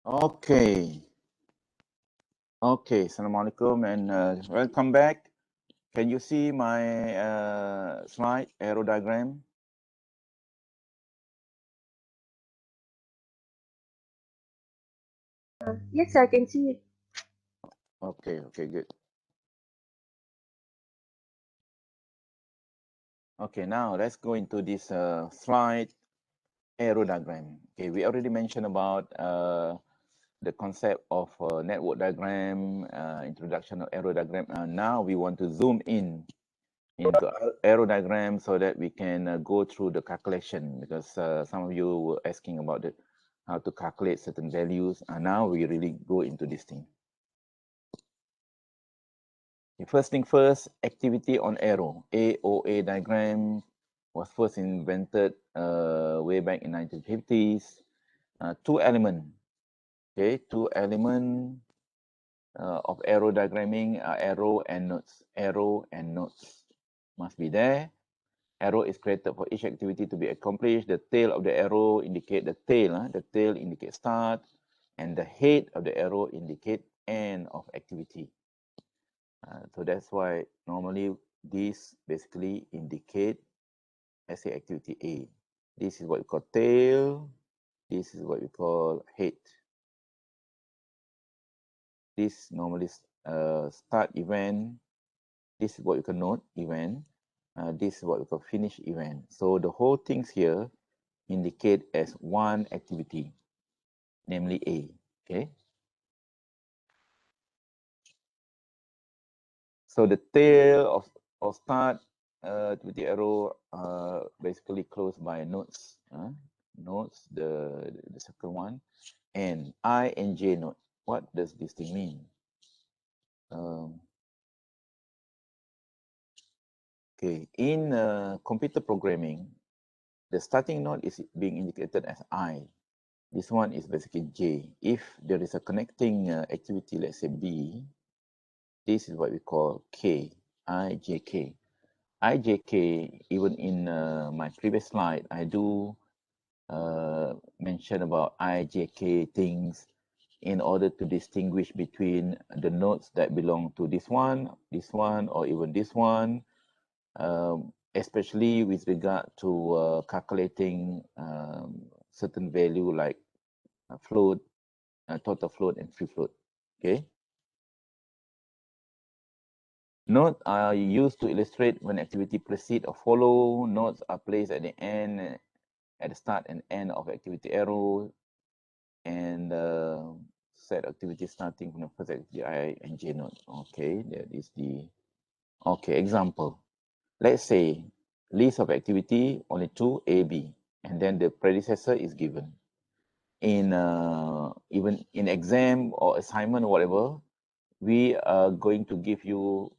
Okay. Okay. Assalamualaikum and welcome back. Can you see my slide arrow diagram? Yes, I can see it. Okay. Okay. Good. Okay. Now let's go into this slide arrow diagram. Okay. We already mentioned about the concept of network diagram, introduction of arrow diagram. Now we want to zoom in into arrow diagram so that we can go through the calculation, because some of you were asking about how to calculate certain values, and now we really go into this thing. The first thing first, activity on arrow. AOA diagram was first invented way back in 1950s. Two element, okay, two element of arrow diagramming are arrow and nodes. Arrow and nodes must be there. Arrow is created for each activity to be accomplished. The tail of the arrow indicate the tail. The tail indicates start, and the head of the arrow indicate end of activity. So that's why normally this basically indicate, let's say, activity A. This is what we call tail. This is what we call head. This normally start event. This is what we call node event. This is what we call finish event. So the whole things here indicate as one activity, namely A. Okay. So the tail of start with the arrow basically closed by nodes. Nodes, the second one, and I and J node. What does this thing mean? Okay, in computer programming, the starting node is being indicated as I. This one is basically J. If there is a connecting activity, let's say B, this is what we call K, IJK. IJK, even in my previous slide, I do mention about IJK things in order to distinguish between the nodes that belong to this one, or even this one, especially with regard to calculating certain value like float, total float, and free float. Okay. Nodes are used to illustrate when activity proceed or follow. Nodes are placed at the end, at the start and end of activity arrow, and set activity starting from the first activity I and J node. Okay, that is the example. Let's say list of activity only 2 A, B, and then the predecessor is given. In even in exam or assignment or whatever, we are going to give you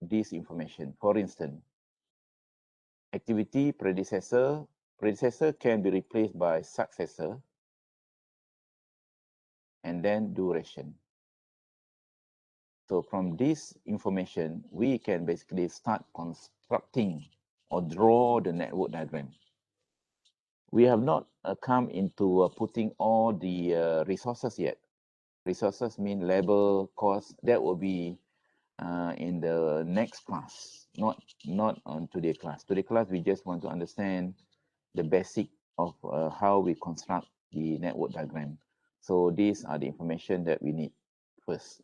this information. For instance, activity predecessor can be replaced by successor, and then duration. So from this information, we can basically start constructing or draw the network diagram. We have not come into putting all the resources yet. Resources mean labor, cost. That will be in the next class, not on today's class. Today's class, we just want to understand the basic of how we construct the network diagram. So these are the information that we need first.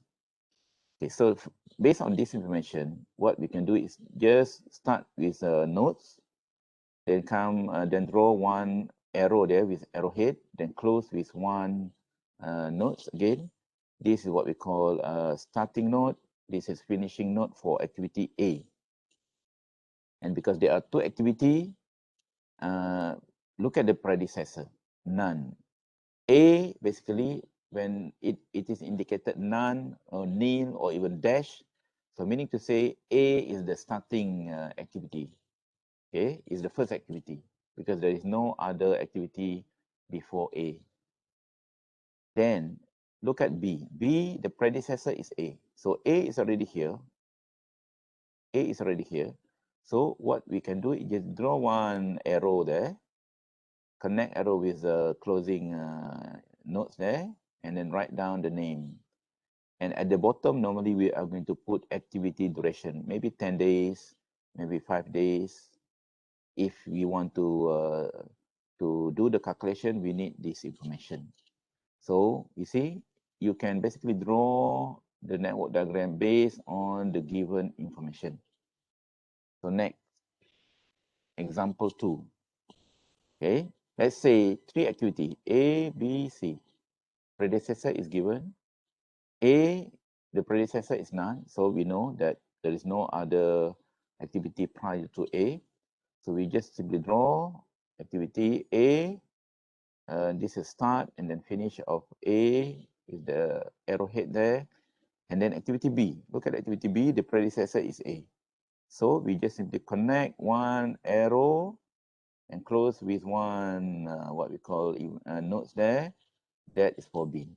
Okay, so based on this information, what we can do is just start with nodes, then then draw one arrow there with arrowhead, then close with one nodes again. This is what we call starting node. This is finishing node for activity A. And because there are two activity, look at the predecessor, none. A, basically, when it is indicated none or nil or even dash, so meaning to say A is the starting activity, okay, is the first activity, because there is no other activity before A. Then look at B. B, the predecessor is A. So A is already here. A is already here. So what we can do is just draw one arrow there, connect arrow with the closing nodes there, and then write down the name. And at the bottom, normally we are going to put activity duration, maybe 10 days, maybe 5 days. If we want to do the calculation, we need this information. So you see, you can basically draw the network diagram based on the given information. So next, example 2. Okay, let's say 3 activity, A, B, C. Predecessor is given. A, the predecessor is none, so we know that there is no other activity prior to A. So we just simply draw activity A. This is start and then finish of A with the arrowhead there. And then activity B. Look at activity B, the predecessor is A. So we just simply connect one arrow and close with one, what we call nodes there. That is for B.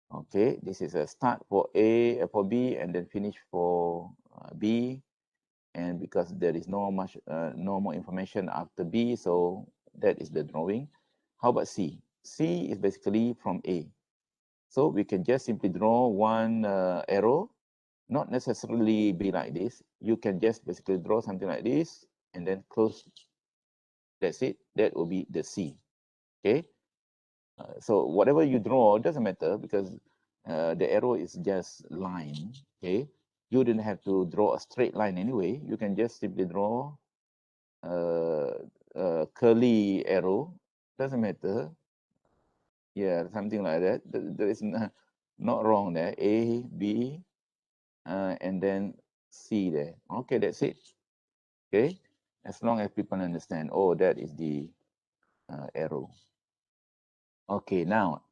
Okay, this is a start for A, for B, and then finish for B. And because there is no more information after B, so that is the drawing. How about C? C is basically from A. So we can just simply draw one arrow, not necessarily be like this. You can just basically draw something like this and then close. That's it. That will be the C. Okay. So whatever you draw doesn't matter because the arrow is just line. Okay. You didn't have to draw a straight line anyway. You can just simply draw a curly arrow. Doesn't matter. Yeah, something like that. There is not wrong there. A, B, and then C there. Okay, that's it. Okay, as long as people understand. Oh, that is the arrow. Okay, now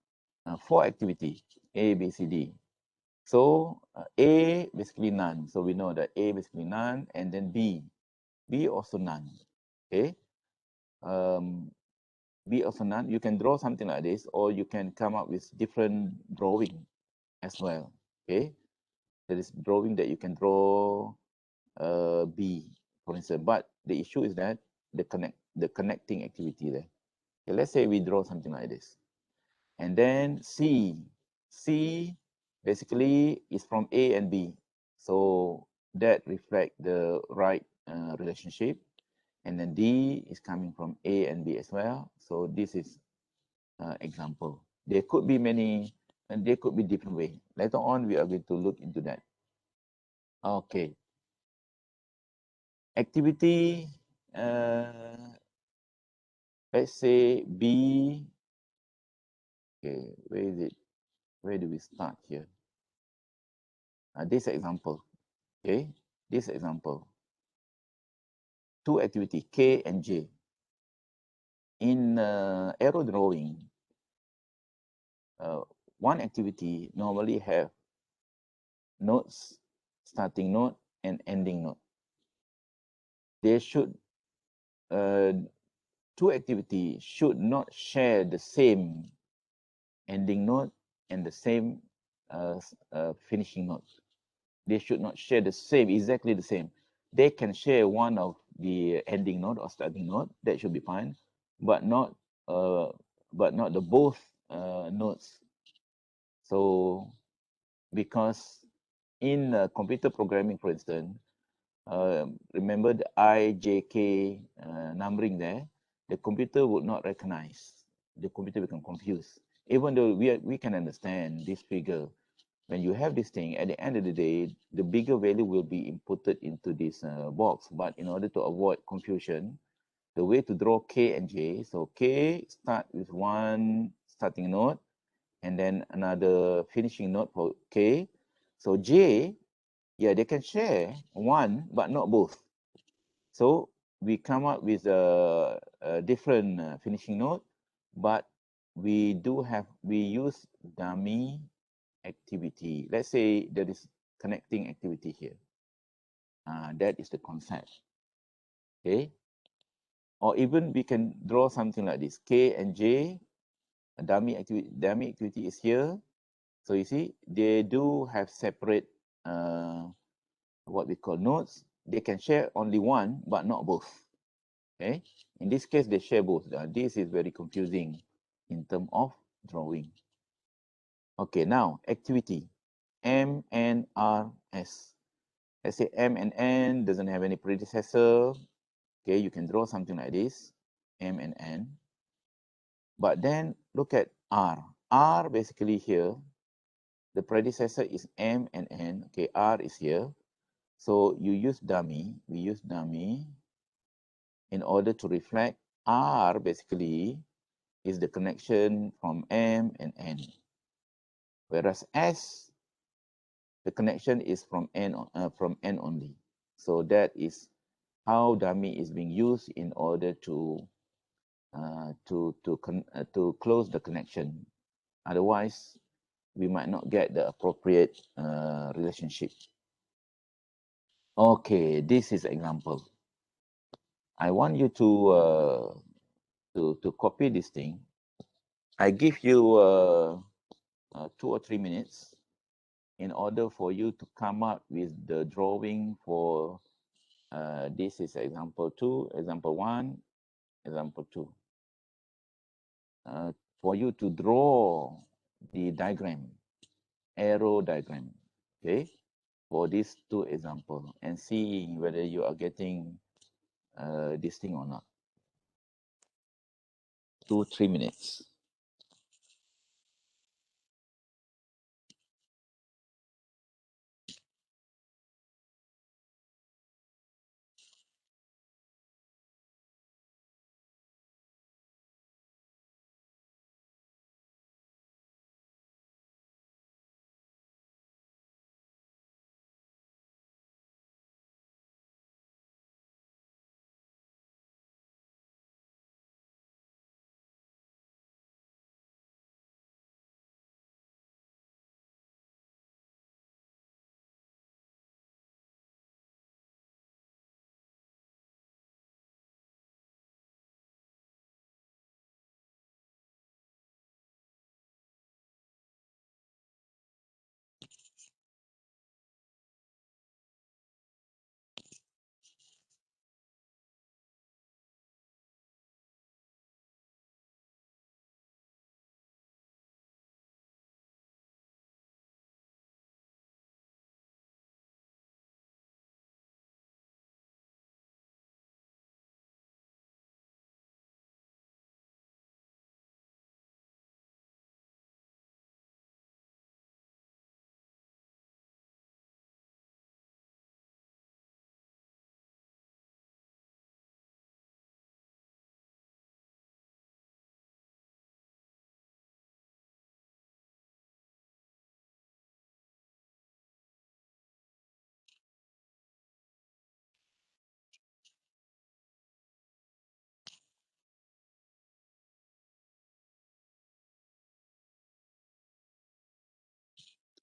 for activity A, B, C, D. So A basically none. So we know that A basically none, and then B also none. Okay. B also none. You can draw something like this, or you can come up with different drawing as well. Okay. There is drawing that you can draw B, for instance. But the issue is that the connecting activity there. Okay, let's say we draw something like this. And then C basically is from A and B. So that reflect the right relationship. And then D is coming from A and B as well. So this is example. There could be many, and there could be different way. Later on, we are going to look into that. Okay. Activity, let's say B. Okay, where is it? Where do we start here? This example. Okay, this example. 2 activity, K and J. In arrow drawing, one activity normally have nodes, starting node and ending node. They should, 2 activity should not share the same ending node and the same finishing node. They should not share the same, exactly the same. They can share one of the ending node or starting node, that should be fine, but not the both nodes. So because in computer programming, for instance, remember the IJK numbering there, the computer would not recognize. The computer become confused. Even though we can understand this figure, when you have this thing, at the end of the day, the bigger value will be inputted into this box. But in order to avoid confusion, the way to draw K and J, so K start with one starting node, and then another finishing node for K. So J, yeah, they can share one, but not both. So we come up with a different finishing node, but we use dummy activity. Let's say there is connecting activity here. That is the concept. Okay. Or even we can draw something like this. K and J, a dummy activity is here. So you see, they do have separate what we call nodes. They can share only one, but not both. Okay. In this case, they share both. This is very confusing in terms of drawing. Okay, now activity M, N, R, S. Let's say M and N doesn't have any predecessor. Okay, you can draw something like this, M and N. But then look at R. R basically here, the predecessor is M and N. Okay, R is here. So you use dummy, we use dummy in order to reflect R basically is the connection from M and N. Whereas S, the connection is from N only. So that is how dummy is being used in order to close the connection. Otherwise, we might not get the appropriate relationship. Okay, this is example. I want you to copy this thing. I give you 2 or 3 minutes in order for you to come up with the drawing for this is example 2, example 1, example 2. For you to draw the diagram, arrow diagram, okay, for these 2 examples and see whether you are getting this thing or not. 2-3 minutes.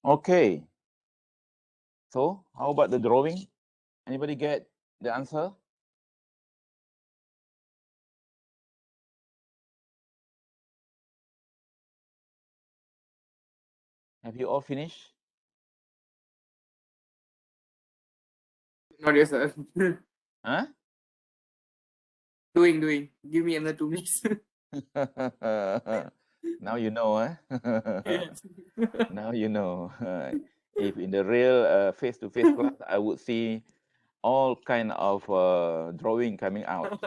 Okay. So how about the drawing? Anybody get the answer? Have you all finished? Not yes, sir. Huh? Doing. Give me another 2 minutes. Now you know, eh? Yes. Now you know. If in the real face-to-face class, I would see all kind of drawing coming out.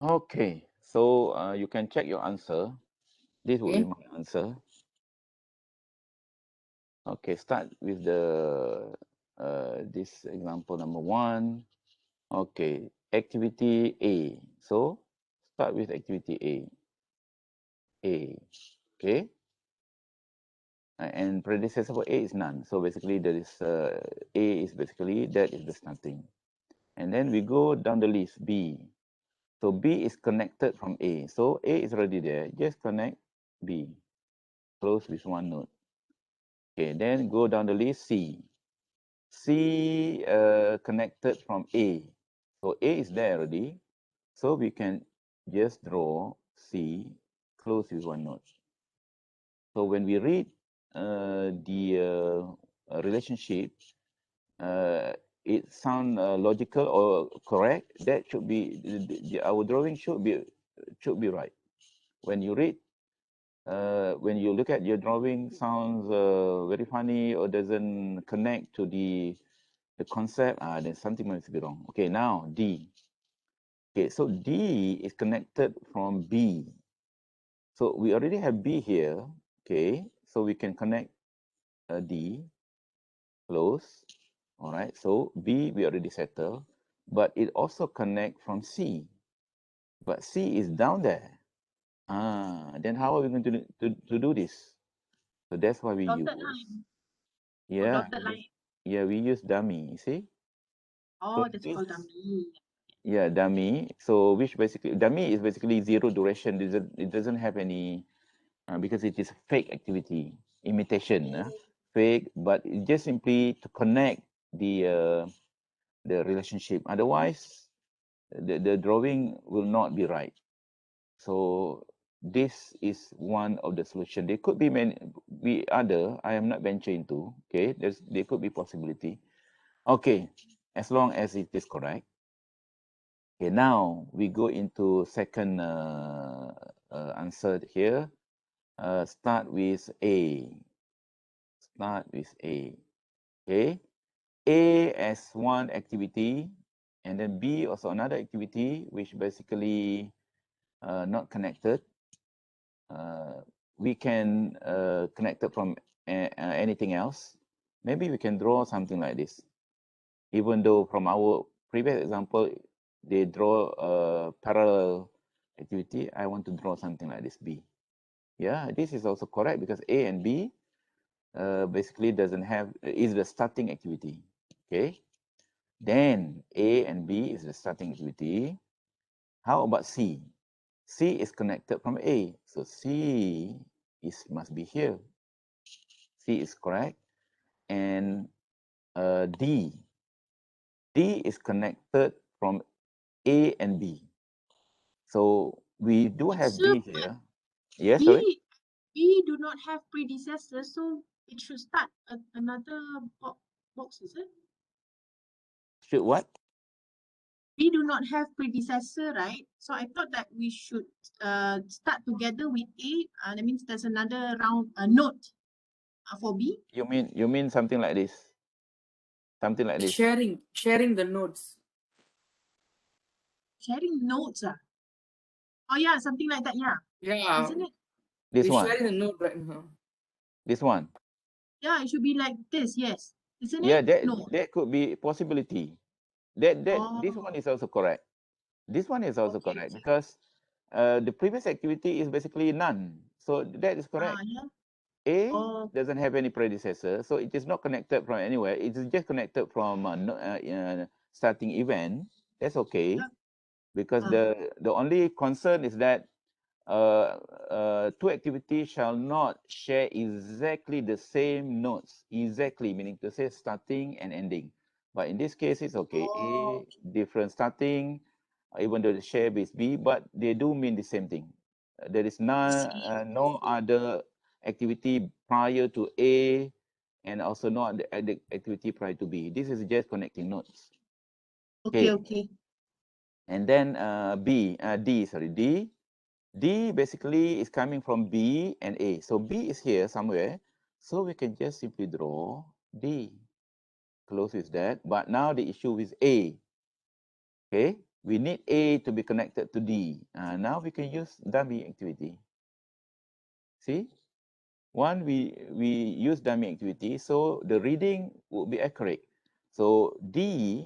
Okay, so you can check your answer. This would be Okay. my answer. Okay, start with the this example number 1. Okay, activity A. So start with activity A. Okay. And predecessor for A is none. So basically there is A is basically that is the starting. And then we go down the list B. So B is connected from A. So A is already there. Just connect B. Close with one node. Okay, then go down the list C. C connected from A. So A is there already. So we can just draw C close with one node. So when we read the relationship, it sounds logical or correct. That should be our drawing should be right. When you read, when you look at your drawing, sounds very funny or doesn't connect to the concept. Then something must be wrong. Okay, now D. Okay, so D is connected from B. So we already have B here. Okay, so we can connect D, close. All right, so B we already settled, but it also connect from C. But C is down there. Then how are we going to do this? So that's why we use. Yeah, yeah, we use dummy. You see? Oh, that's called dummy. Yeah, dummy. So which basically dummy is basically zero duration. It doesn't have any because it is fake activity, imitation, fake. But it just simply to connect the relationship. Otherwise, the drawing will not be right. So this is one of the solution. There could be many, other. I am not venturing into. Okay, there could be possibility. Okay, as long as it is correct. Okay, now we go into second answer here. Start with A. Start with A. Okay, A as one activity, and then B also another activity, which basically not connected. We can connect it from anything else. Maybe we can draw something like this. Even though from our previous example, they draw a parallel activity, I want to draw something like this, B. Yeah, this is also correct because A and B basically doesn't have, is the starting activity, okay? Then A and B is the starting activity. How about C? C is connected from A, so C must be here. C is correct. And D is connected from A and B. So we do have So, B here. Yes, sorry? B do not have predecessor, so it should start another box, is it? Should what? We do not have predecessor, right? So I thought that we should start together with A. That means there's another round node for B. You mean something like this? Something like this. Sharing the notes. Sharing nodes. Oh yeah, something like that. Yeah. Yeah. Isn't it? This We're one. sharing the note right now. This one. Yeah, it should be like this. Yes. Isn't Yeah, it? No. that could be possibility. This Oh. one is also correct. This one is also Okay. correct because the previous activity is basically none. So that is correct. Yeah. A Oh. doesn't have any predecessor, so it is not connected from anywhere. It is just connected from starting event. That's okay, Yeah. because the only concern is that two activities shall not share exactly the same nodes. Exactly, meaning to say starting and ending. But in this case, it's okay. Oh. A, different starting, even though the share is B, but they do mean the same thing. There is no other activity prior to A, and also no other activity prior to B. This is just connecting nodes. Okay. And then D basically is coming from B and A. So B is here somewhere. So we can just simply draw D. Close with that. But now the issue is A. Okay, we need A to be connected to D. Now we can use dummy activity. See? One, we use dummy activity, so the reading would be accurate. So D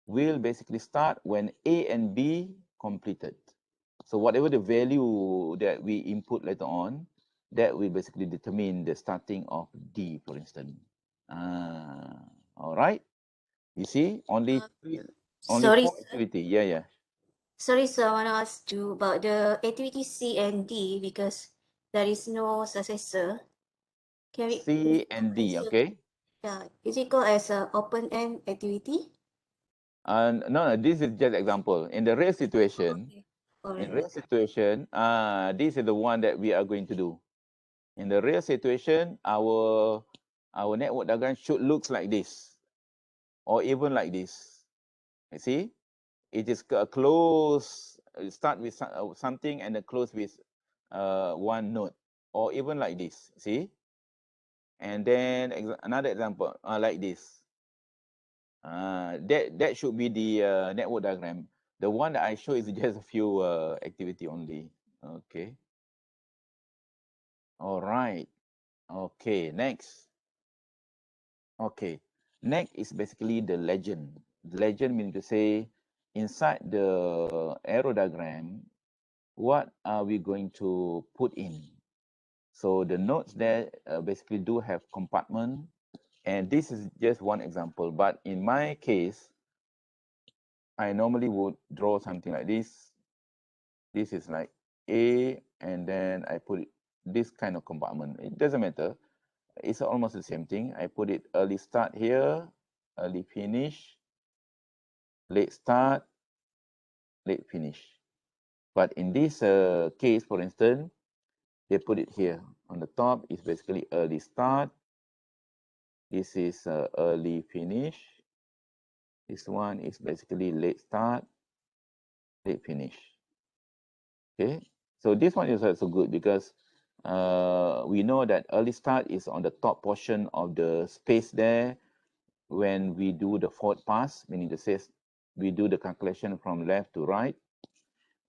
will basically start when A and B completed. So whatever the value that we input later on, that will basically determine the starting of D, for instance. All right. You see, only Sorry, 4 activity. Yeah. sorry, sir. I want to ask you about the activity C and D because there is no successor. Can we? C and D. Okay. Yeah, is it called as a open-end activity? No, this is just example. In the real situation, Okay. Alright. this is the one that we are going to do. In the real situation, our network diagram should look like this, or even like this. You see, it is a close. Start with something and then close with one node, or even like this. See, and then another example like this. That should be the network diagram. The one that I show is just a few activity only. Okay. All right. Okay. Next. Okay. Next is basically the legend. The legend means to say inside the arrow diagram, what are we going to put in? So the nodes there basically do have compartment, and this is just one example. But in my case, I normally would draw something like this. This is like A, and then I put it, this kind of compartment. It doesn't matter. It's almost the same thing. I put it early start here, early finish, late start, late finish. But in this case, for instance, they put it here. On the top is basically early start. This is early finish. This one is basically late start, late finish. Okay, so this one is also good because we know that early start is on the top portion of the space there when we do the forward pass, meaning to say we do the calculation from left to right.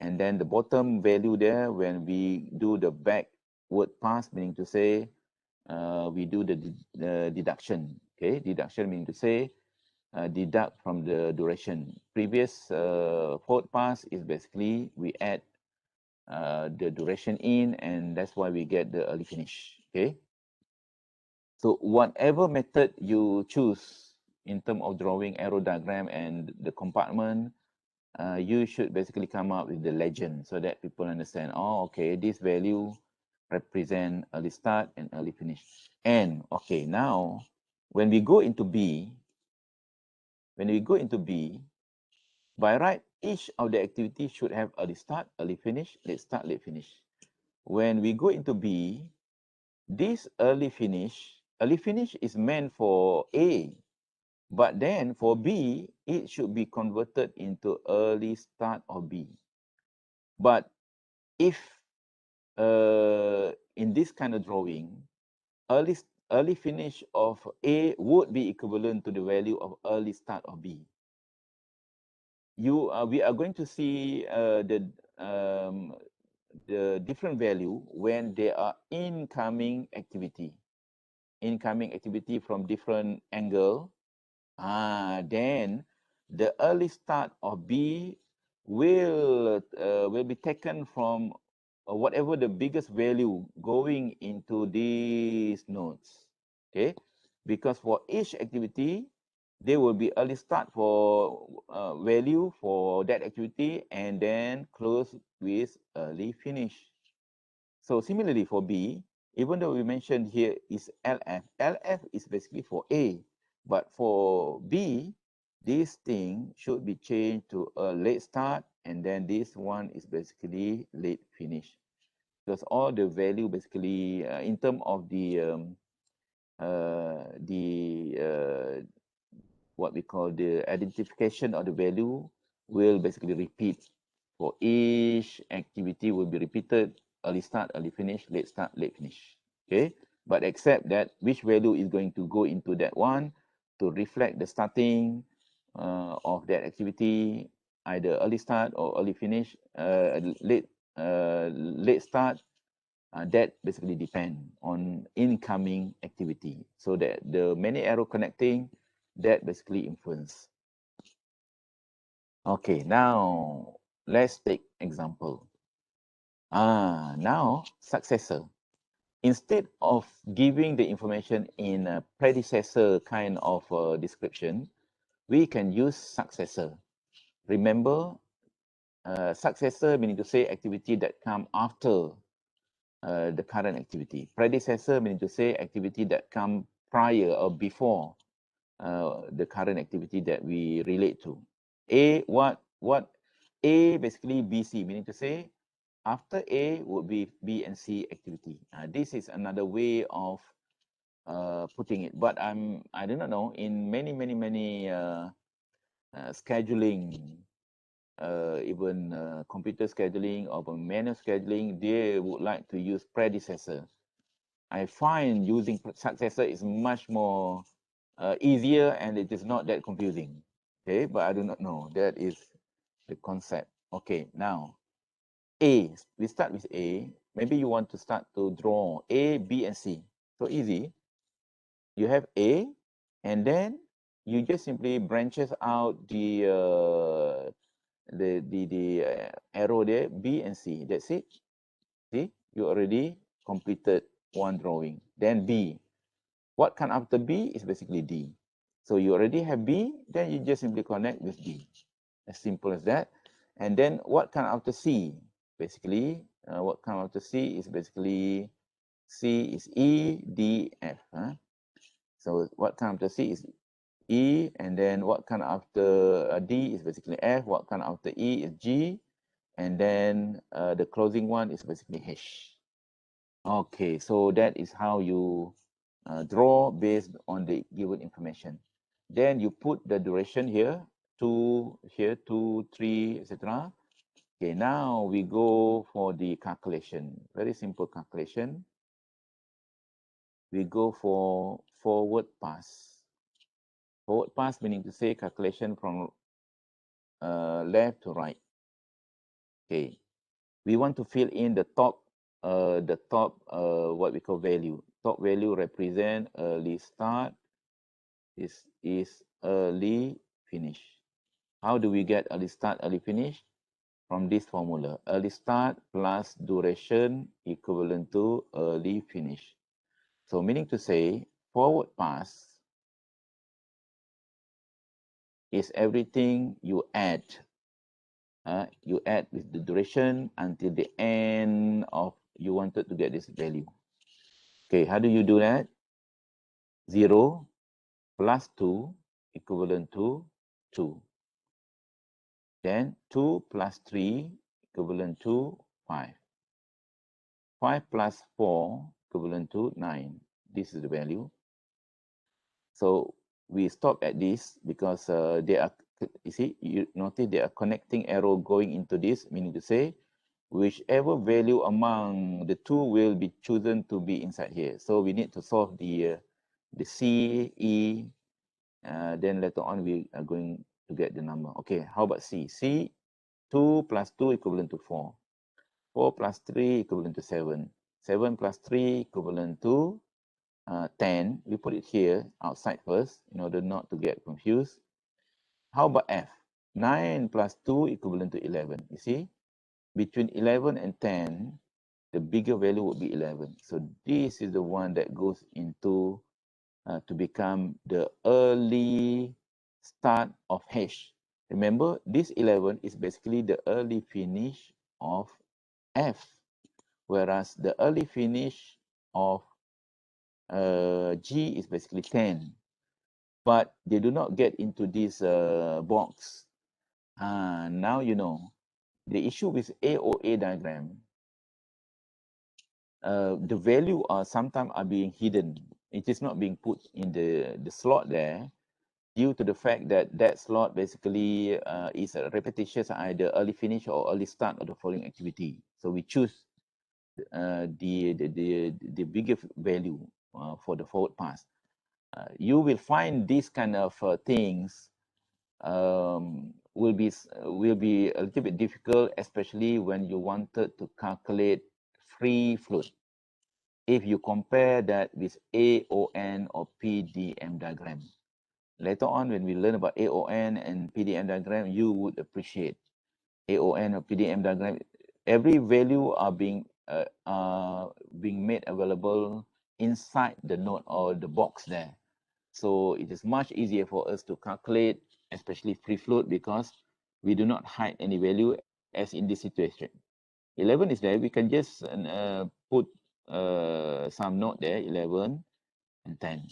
And then the bottom value there when we do the backward pass, meaning to say we do the deduction. Okay, deduction meaning to say deduct from the duration. Previous forward pass is basically we add the duration in, and that's why we get the early finish. Okay, so whatever method you choose in terms of drawing arrow diagram and the compartment, you should basically come up with the legend so that people understand, oh, okay, this value represent early start and early finish. And okay, now when we go into B, by right, each of the activities should have early start, early finish, late start, late finish. When we go into B, this early finish is meant for A, but then for B, it should be converted into early start of B. But if in this kind of drawing, early finish of A would be equivalent to the value of early start of B. We are going to see the different value when there are incoming activity from different angle. Then the early start of B will be taken from whatever the biggest value going into these nodes. Okay, because for each activity there will be early start for value for that activity and then close with early finish. So similarly for B, even though we mentioned here is LF, LF is basically for A, but for B, this thing should be changed to a late start, and then this one is basically late finish. Because all the value basically, in terms of what we call the identification of the value will basically repeat. For each activity will be repeated, early start, early finish, late start, late finish. Okay, but except that which value is going to go into that one to reflect the starting of that activity, either early start or early finish, late start that basically depend on incoming activity. So that the many arrow connecting, that basically influence. Okay, now let's take example. Now successor. Instead of giving the information in a predecessor kind of description, we can use successor. Remember, successor meaning to say activity that come after the current activity. Predecessor meaning to say activity that come prior or before the current activity that we relate to. A basically BC, meaning to say after A would be B and C activity. This is another way of putting it, but I do not know, in many scheduling, even computer scheduling or manual scheduling, they would like to use predecessor. I find using successor is much more easier, and it is not that confusing. Okay, but I do not know. That is the concept. Okay, now A. We start with A. Maybe you want to start to draw A, B, and C. So easy. You have A, and then you just simply branches out the arrow there, B and C. That's it. See, you already completed one drawing. Then B. What comes after B is basically D. So you already have B, then you just simply connect with D. As simple as that. And then what comes after C? Basically, what comes after C is basically C is E, D, F. So what comes after C is E, and then what comes after D is basically F. What comes after E is G, and then the closing one is basically H. Okay, so that is how you draw based on the given information. Then you put the duration here, 2, here, 2, 3, etc. Okay, now we go for the calculation. Very simple calculation. We go for forward pass. Forward pass meaning to say calculation from left to right. Okay, we want to fill in the top what we call value. Top value represent early start. This is early finish. How do we get early start, early finish? From this formula, early start plus duration equivalent to early finish. So meaning to say, forward pass is everything you add. You add with the duration until the end of you wanted to get this value. Okay, how do you do that? 0 plus 2 equivalent to 2. Then 2 plus 3 equivalent to 5. 5 plus 4 equivalent to 9. This is the value. So we stop at this because they are, you see, you notice they are connecting arrow going into this, meaning to say, whichever value among the two will be chosen to be inside here. So we need to solve the C, E, then later on we are going to get the number. Okay, how about C? C, 2 plus 2 equivalent to 4. 4 plus 3 equivalent to 7. 7 plus 3 equivalent to 10. We put it here outside first in order not to get confused. How about F? 9 plus 2 equivalent to 11. You see, between 11 and 10, the bigger value would be 11. So this is the one that goes into to become the early start of H. Remember, this 11 is basically the early finish of F, whereas the early finish of G is basically 10. But they do not get into this box. Now you know. The issue with AOA diagram, the value are sometimes are being hidden. It is not being put in the slot there due to the fact that that slot basically is a repetitious either early finish or early start of the following activity. So we choose the bigger value for the forward pass. You will find these kind of things will be a little bit difficult, especially when you wanted to calculate free float. If you compare that with AON or PDM diagram. Later on, when we learn about AON and PDM diagram, you would appreciate AON or PDM diagram. Every value are being made available inside the node or the box there. So it is much easier for us to calculate, especially free float, because we do not hide any value as in this situation. 11 is there, we can just put some node there, 11 and 10.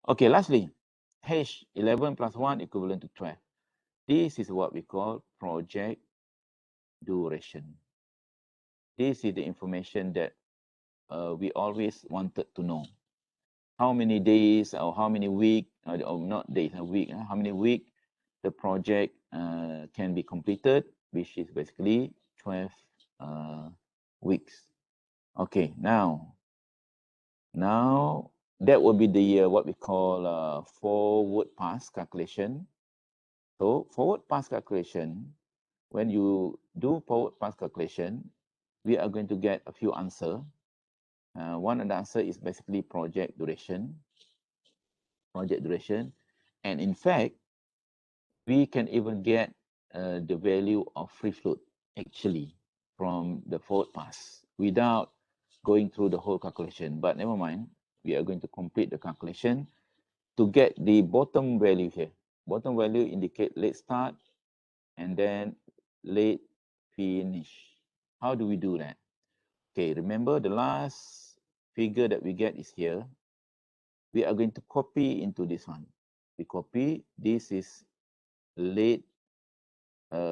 Okay, lastly, H 11 plus 1 equivalent to 12. This is what we call project duration. This is the information that we always wanted to know. How many days or how many weeks, or not days, a week, how many weeks the project can be completed, which is basically 12 weeks. Okay, now that will be the what we call forward pass calculation. So forward pass calculation, when you do forward pass calculation, we are going to get a few answers. One of the answer is basically project duration. And in fact, we can even get the value of free float actually from the forward pass without going through the whole calculation. But never mind, we are going to complete the calculation to get the bottom value here. Bottom value indicate late start and then late finish. How do we do that? Okay, remember the last figure that we get is here. We are going to copy into this one. We copy, this is late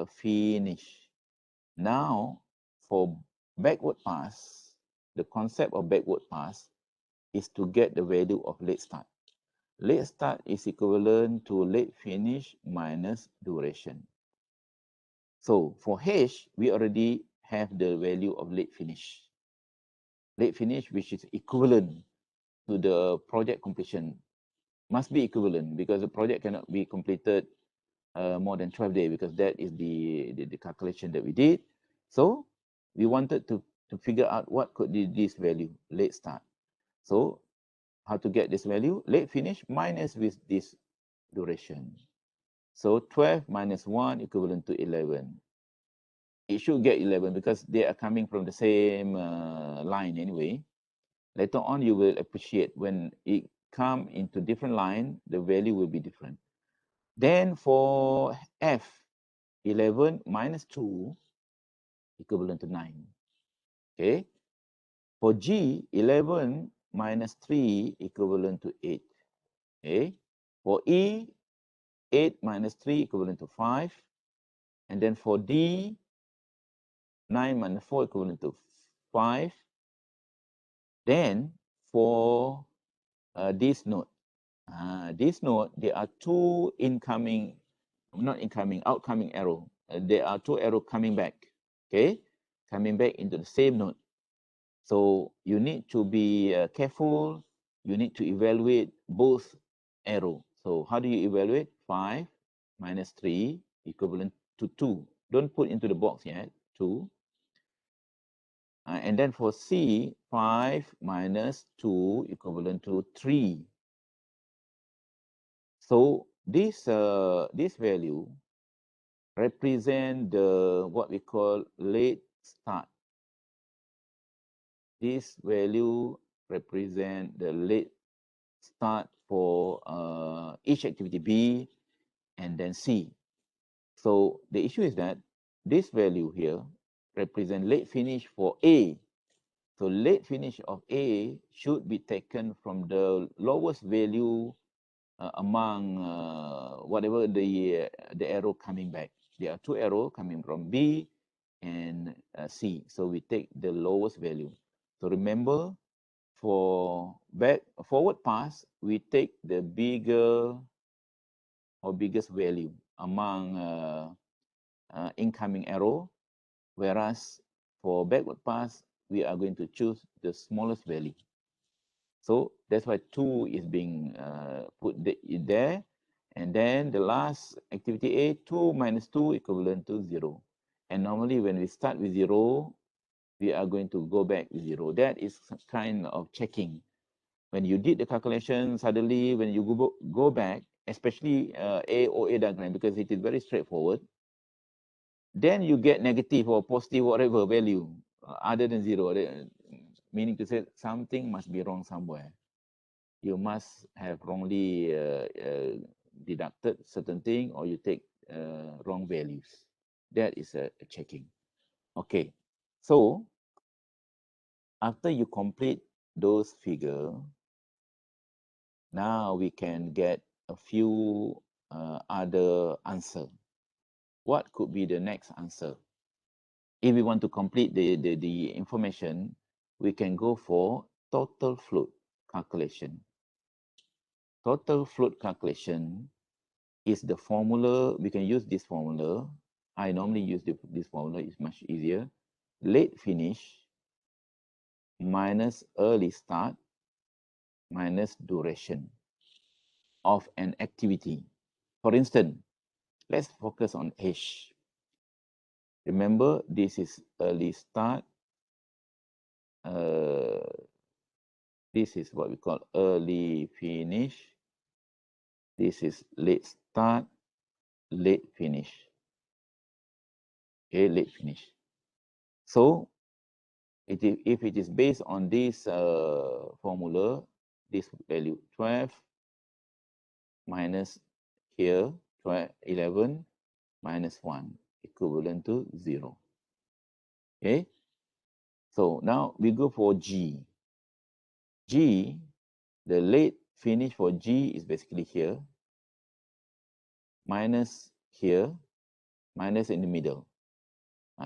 finish. Now, for backward pass, the concept of backward pass is to get the value of late start. Late start is equivalent to late finish minus duration. So for H, we already have the value of late finish. Late finish, which is equivalent to the project completion, must be equivalent because the project cannot be completed more than 12 days because that is the calculation that we did. So we wanted to figure out what could be this value, late start. So how to get this value? Late finish minus with this duration. So 12 minus 1 equivalent to 11. It should get 11 because they are coming from the same line anyway. Later on, you will appreciate when it come into different line, the value will be different. Then for F, 11 minus 2 equivalent to 9. Okay. For G, 11 minus 3 equivalent to 8. Okay. For E, 8 minus 3 equivalent to 5. And then for D, 9 minus 4 equivalent to 5. Then for this node, there are two outcoming arrow. There are two arrows coming back, okay? Coming back into the same node. So you need to be careful. You need to evaluate both arrow. So how do you evaluate? 5 minus 3 equivalent to 2. Don't put into the box yet, 2. And then for C, 5 minus 2 equivalent to 3. So this value represent what we call late start. This value represent the late start for each activity B and then C. So the issue is that this value here represent late finish for A. So late finish of A should be taken from the lowest value among whatever the arrow coming back. There are two arrows coming from B and C. So we take the lowest value. So remember, for forward pass, we take the bigger or biggest value among incoming arrow, whereas for backward pass, we are going to choose the smallest value. So that's why 2 is being put there. And then the last activity A, 2 minus 2 equivalent to 0. And normally when we start with 0, we are going to go back 0. That is kind of checking. When you did the calculation, suddenly when you go back, especially AOA diagram, because it is very straightforward, then you get negative or positive whatever value other than 0, meaning to say something must be wrong somewhere. You must have wrongly deducted certain thing, or you take wrong values. That is a checking. Okay, so after you complete those figures, now we can get a few other answer. What could be the next answer? If we want to complete the information, we can go for total float calculation. Total float calculation is the formula. We can use this formula. I normally use this formula. It's much easier. Late finish minus early start minus duration of an activity. For instance, let's focus on H. Remember, this is early start. This is what we call early finish. This is late start, late finish. Okay, late finish. So, if it is based on this formula, this value 12 minus here 11 minus 1 equivalent to 0. Okay, so now we go for G. G, the late finish for G is basically here, minus here, minus in the middle.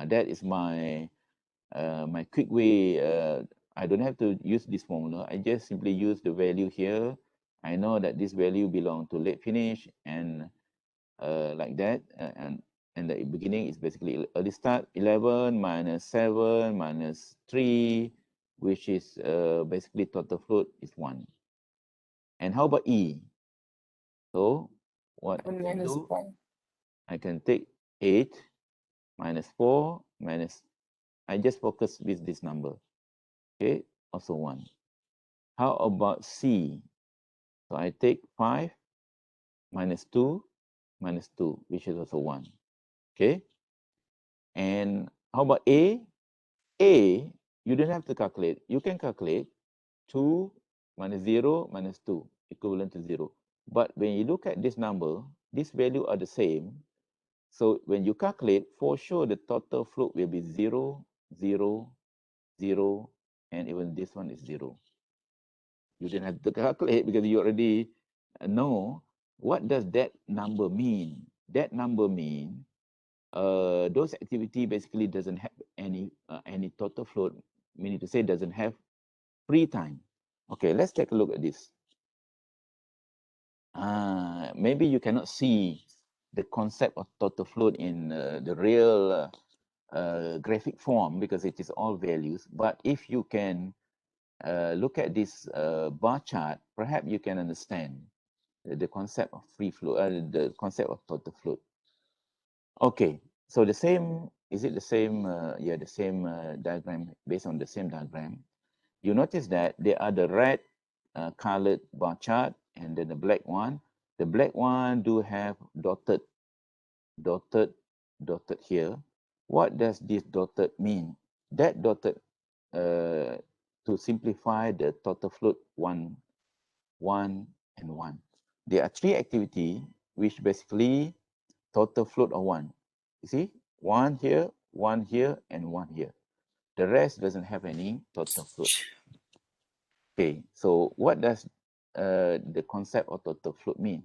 That is my my quick way. I don't have to use this formula. I just simply use the value here. I know that this value belongs to late finish, and like that. And the beginning is basically early start. 11 minus 7 minus 3, which is basically total float is 1. And how about E? So what I can do, I can take 8 minus 4 minus, I just focus with this number. Okay, also 1. How about C? So I take 5 minus 2 minus 2, which is also 1. Okay. And how about A? A, you don't have to calculate. You can calculate 2 minus 0 minus 2, equivalent to 0. But when you look at this number, these values are the same. So when you calculate, for sure the total float will be 0, 0, 0, and even this one is 0. You didn't have to calculate because you already know what does that number mean. That number mean those activity basically doesn't have any total float, meaning to say doesn't have free time. Okay, let's take a look at this. Maybe you cannot see the concept of total float in the real graphic form because it is all values. But if you can look at this bar chart, perhaps you can understand the concept of free float, the concept of total float. Okay, so the same, is it the same? Yeah, the same diagram, based on the same diagram. You notice that there are the red colored bar chart and then the black one. The black one do have dotted here. What does this dotted mean? That dotted, to simplify the total float 1, 1, and 1. There are 3 activity which basically total float of 1. You see, 1 here, 1 here, and 1 here. The rest doesn't have any total float. Okay, so what does the concept of total float mean?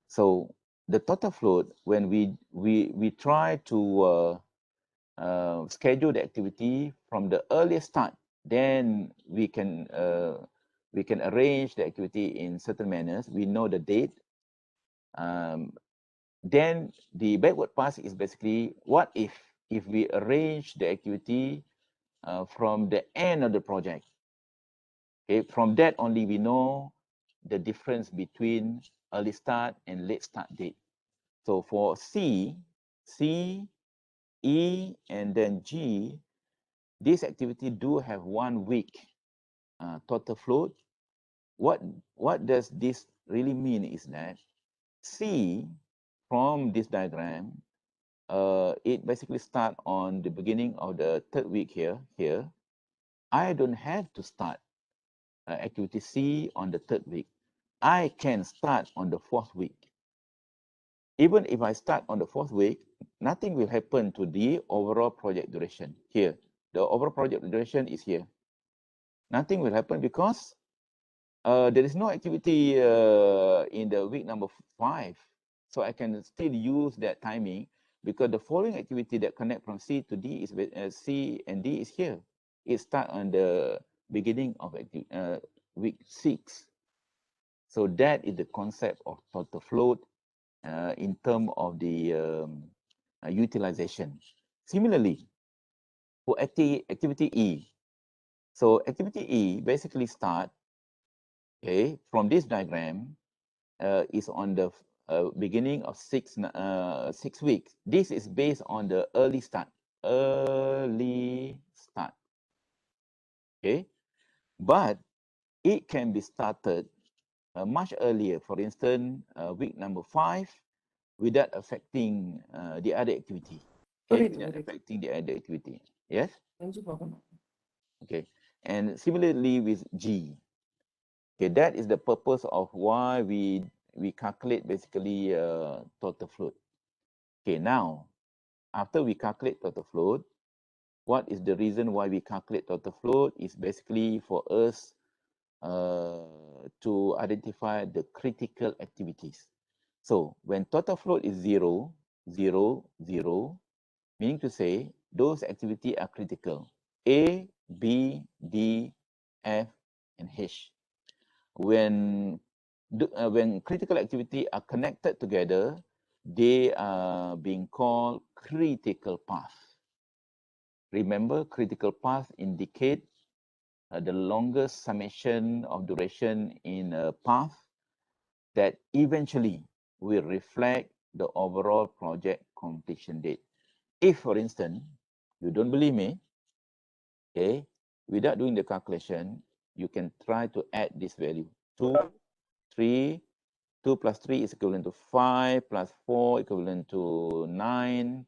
So the total float, when we try to schedule the activity from the earliest start, then we can arrange the activity in certain manners. We know the date. Then the backward pass is basically what if we arrange the activity from the end of the project. Okay, from that only we know the difference between early start and late start date. So for C, E, and then G, this activity do have 1 week total float. What does this really mean is that C from this diagram, it basically start on the beginning of the 3rd week here. I don't have to start activity C on the 3rd week. I can start on the 4th week. Even if I start on the 4th week, nothing will happen to the overall project duration here. The overall project duration is here. Nothing will happen because there is no activity in the week number 5. So I can still use that timing because the following activity that connect from C to D is C and D is here. It start on the beginning of week 6. So that is the concept of total float in terms of the utilization. Similarly, for activity E, so activity E basically start, okay, from this diagram is on the beginning of 6 weeks. This is based on the early start, okay, but it can be started much earlier. For instance, week number 5, without affecting the other activity. Okay, without affecting the other activity. Yes? Okay. And similarly with G. Okay, that is the purpose of why we calculate basically total float. Okay, now, after we calculate total float, what is the reason why we calculate total float is basically for us to identify the critical activities. So when total float is 0, 0, 0, meaning to say those activities are critical. A, B, D, F, and H. When critical activity are connected together, they are being called critical path. Remember, critical path indicate the longest summation of duration in a path that eventually will reflect the overall project completion date. If, for instance, you don't believe me, okay, without doing the calculation, you can try to add this value. 2, 3, 2 plus 3 is equivalent to 5, plus 4 equivalent to 9,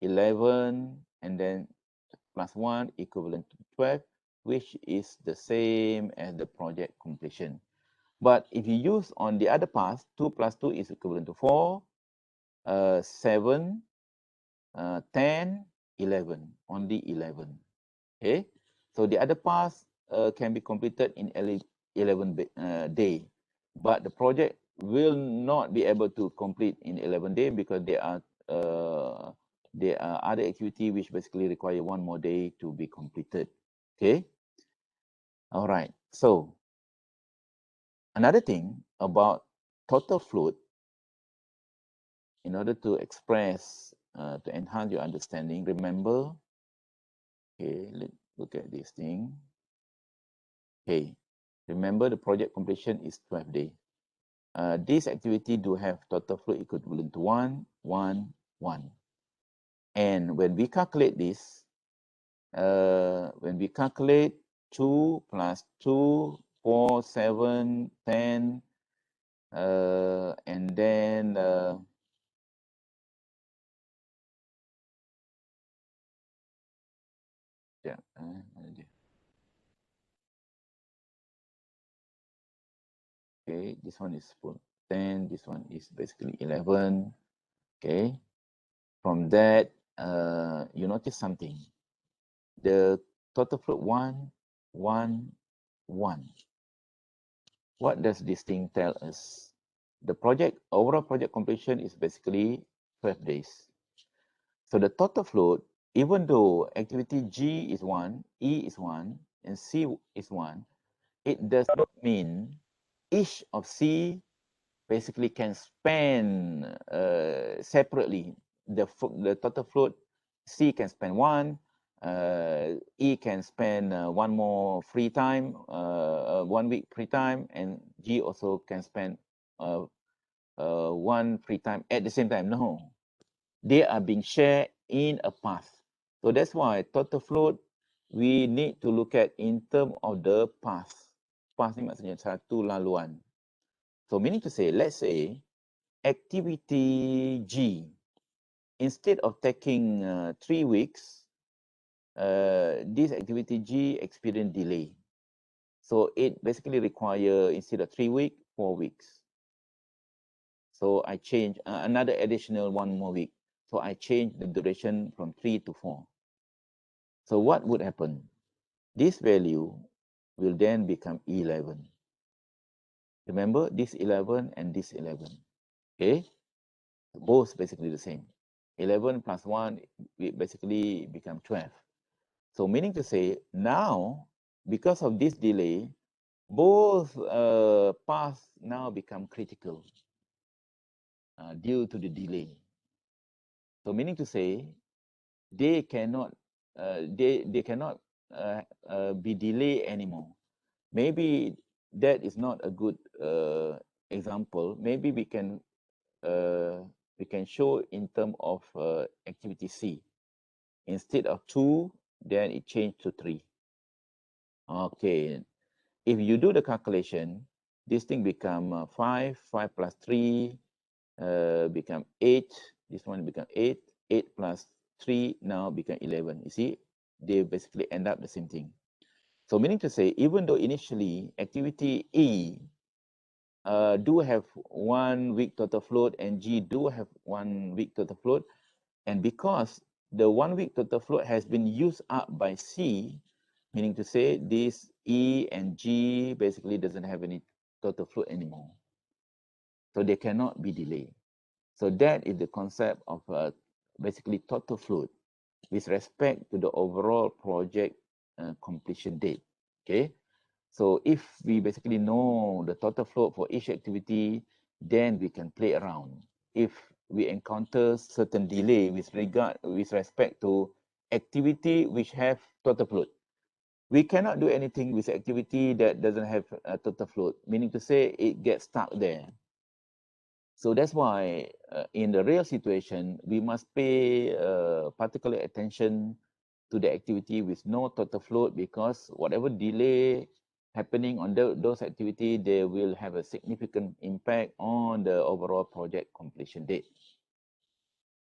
11, and then plus 1 equivalent to 12, which is the same as the project completion. But if you use on the other path, 2 plus 2 is equivalent to 4, 7, 10, 11, only 11. Okay, so the other path can be completed in 11 days, but the project will not be able to complete in 11 days because there are other activity which basically require 1 more day to be completed. Okay, all right. So another thing about total float, in order to express, to enhance your understanding, remember, okay, let's look at this thing. Okay, remember the project completion is 12 days. This activity do have total float equivalent to 1, 1, 1. And when we calculate this, when we calculate 2 plus 2, 4, 7, 10, and then yeah, okay, this one is 10, this one is basically 11. Okay, from that, you notice something. The total float 1, 1, 1. What does this thing tell us? The overall project completion is basically 12 days. So the total float, even though activity G is 1, E is 1, and C is 1, it does not mean each of C basically can spend separately. The total float, C can spend 1, E can spend 1 more free time, 1 week free time, and G also can spend 1 free time at the same time. No, they are being shared in a path. So that's why total float we need to look at in terms of the path. Path ni maksudnya satu laluan. So meaning to say, let's say activity G, instead of taking 3 weeks, this activity G experienced delay. So it basically require, instead of 3 weeks, 4 weeks. So I change another additional 1 more week. So I change the duration from 3 to 4. So what would happen? This value will then become 11. Remember, this 11 and this 11. Okay? Both basically the same. 11 plus 1 it basically become 12. So meaning to say, now, because of this delay, both paths now become critical due to the delay. So meaning to say, they cannot be delayed anymore. Maybe that is not a good example. Maybe we can show in terms of activity C. Instead of 2, then it changed to 3. Okay, if you do the calculation, this thing become 5 plus 3 become 8. This one become 8. 8 plus 3 now become 11. You see, they basically end up the same thing. So meaning to say, even though initially activity E do have 1 week total float and G do have 1 week total float, and because the 1 week total float has been used up by C, meaning to say this E and G basically doesn't have any total float anymore. So they cannot be delayed. So that is the concept of basically total float with respect to the overall project completion date. Okay. So if we basically know the total float for each activity, then we can play around. If we encounter certain delay with respect to activity which have total float, we cannot do anything with activity that doesn't have a total float, meaning to say it gets stuck there. So that's why in the real situation, we must pay particular attention to the activity with no total float, because whatever delay happening on those activities, they will have a significant impact on the overall project completion date.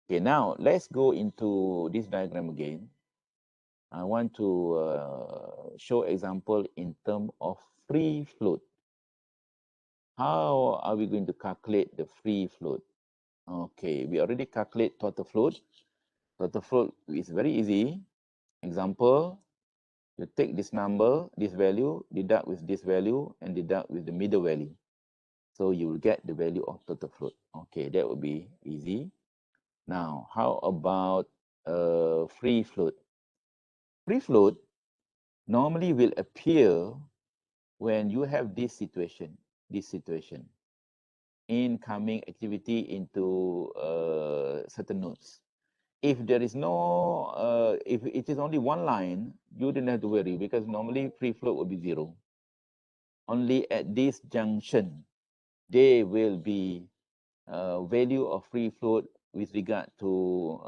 Okay, now let's go into this diagram again. I want to show example in terms of free float. How are we going to calculate the free float? Okay, we already calculate total float. Total float is very easy. Example, you take this number, this value, deduct with this value, and deduct with the middle value. So you will get the value of total float. Okay, that would be easy. Now, how about free float? Free float normally will appear when you have this situation, incoming activity into certain nodes. If there is no, if it is only one line, you don't have to worry, because normally free float will be 0. Only at this junction, there will be value of free float with regard to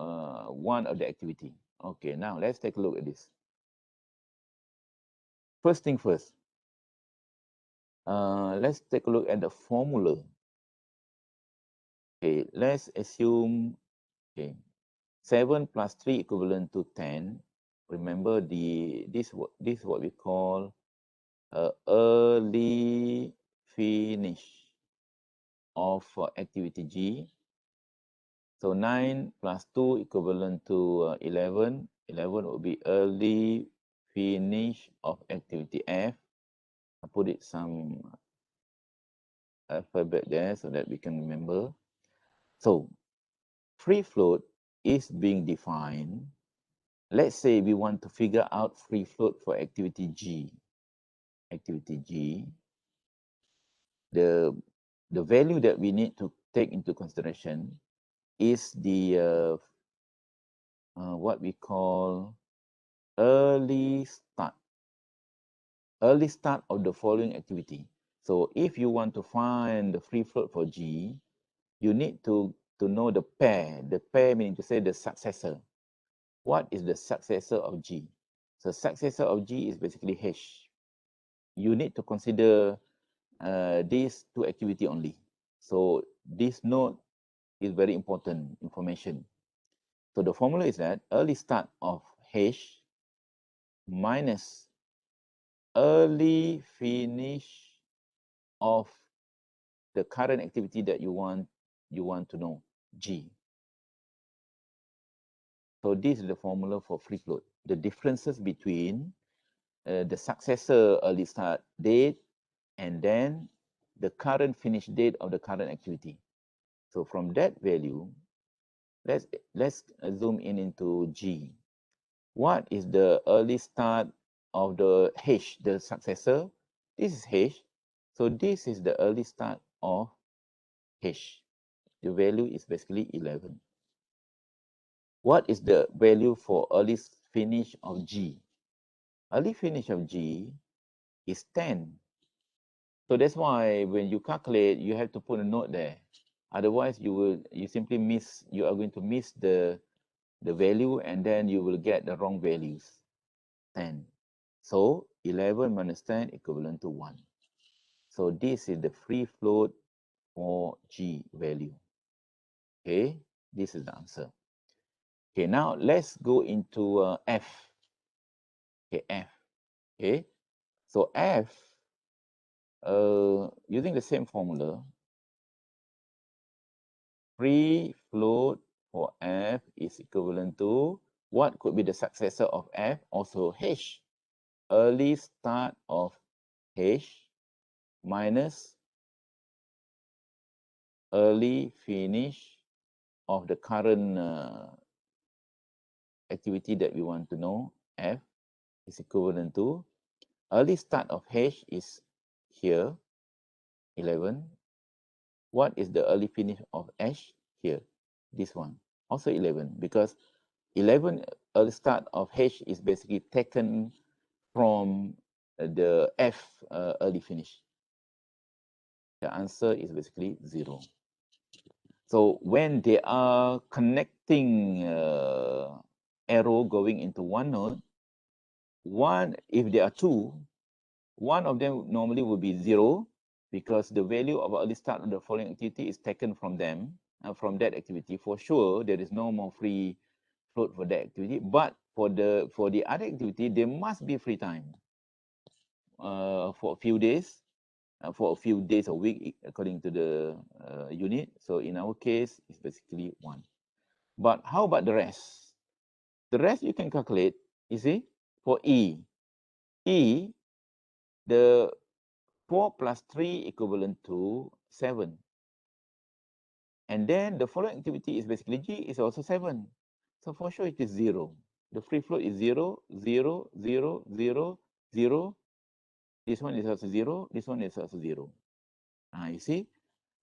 one of the activity. Okay, now let's take a look at this. First thing first, let's take a look at the formula. Okay, let's assume, okay, 7 plus 3 equivalent to 10. Remember, this is what we call early finish of activity G. So 9 plus 2 equivalent to 11. 11 will be early finish of activity F. I put it some alphabet there so that we can remember. So free float is being defined. Let's say we want to figure out free float for activity G. Activity G. The value that we need to take into consideration is the what we call early start of the following activity. So if you want to find the free float for G, you need to know the pair. The pair meaning to say the successor. What is the successor of G? So successor of G is basically H. You need to consider these two activity only. So this node is very important information. So the formula is that early start of H minus early finish of the current activity that you want to know, G. So this is the formula for free float. The differences between the successor early start date and then the current finish date of the current activity. So from that value, let's zoom in into G. What is the early start of the H, the successor? This is H. So this is the early start of H. The value is basically 11. What is the value for early finish of G? Early finish of G is 10. So that's why when you calculate, you have to put a note there. Otherwise, you simply miss, you are going to miss the value and then you will get the wrong values. 10. So 11 minus 10 equivalent to 1. So this is the free float for G value. Okay, this is the answer. Okay, now let's go into F. Okay, F. Okay, so F, using the same formula, free float for F is equivalent to what could be the successor of F? Also H. Early start of H minus early finish of the current activity that we want to know, F, is equivalent to early start of H is here, 11. What is the early finish of H? Here, this one, also 11, because 11 early start of H is basically taken from the F early finish. The answer is basically 0. So when they are connecting arrow going into one node, if there are two, one of them normally will be 0 because the value of early start of the following activity is taken from them, from that activity. For sure, there is no more free float for that activity. But for the other activity, there must be free time for a few days, a week, according to the unit. So in our case, it's basically 1. But how about the rest? The rest you can calculate, you see, for E. E, the 4 plus 3 equivalent to 7. And then the following activity is basically G is also 7. So for sure it is 0. The free float is 0, 0, 0, 0, 0. This one is also 0. This one is also 0. You see?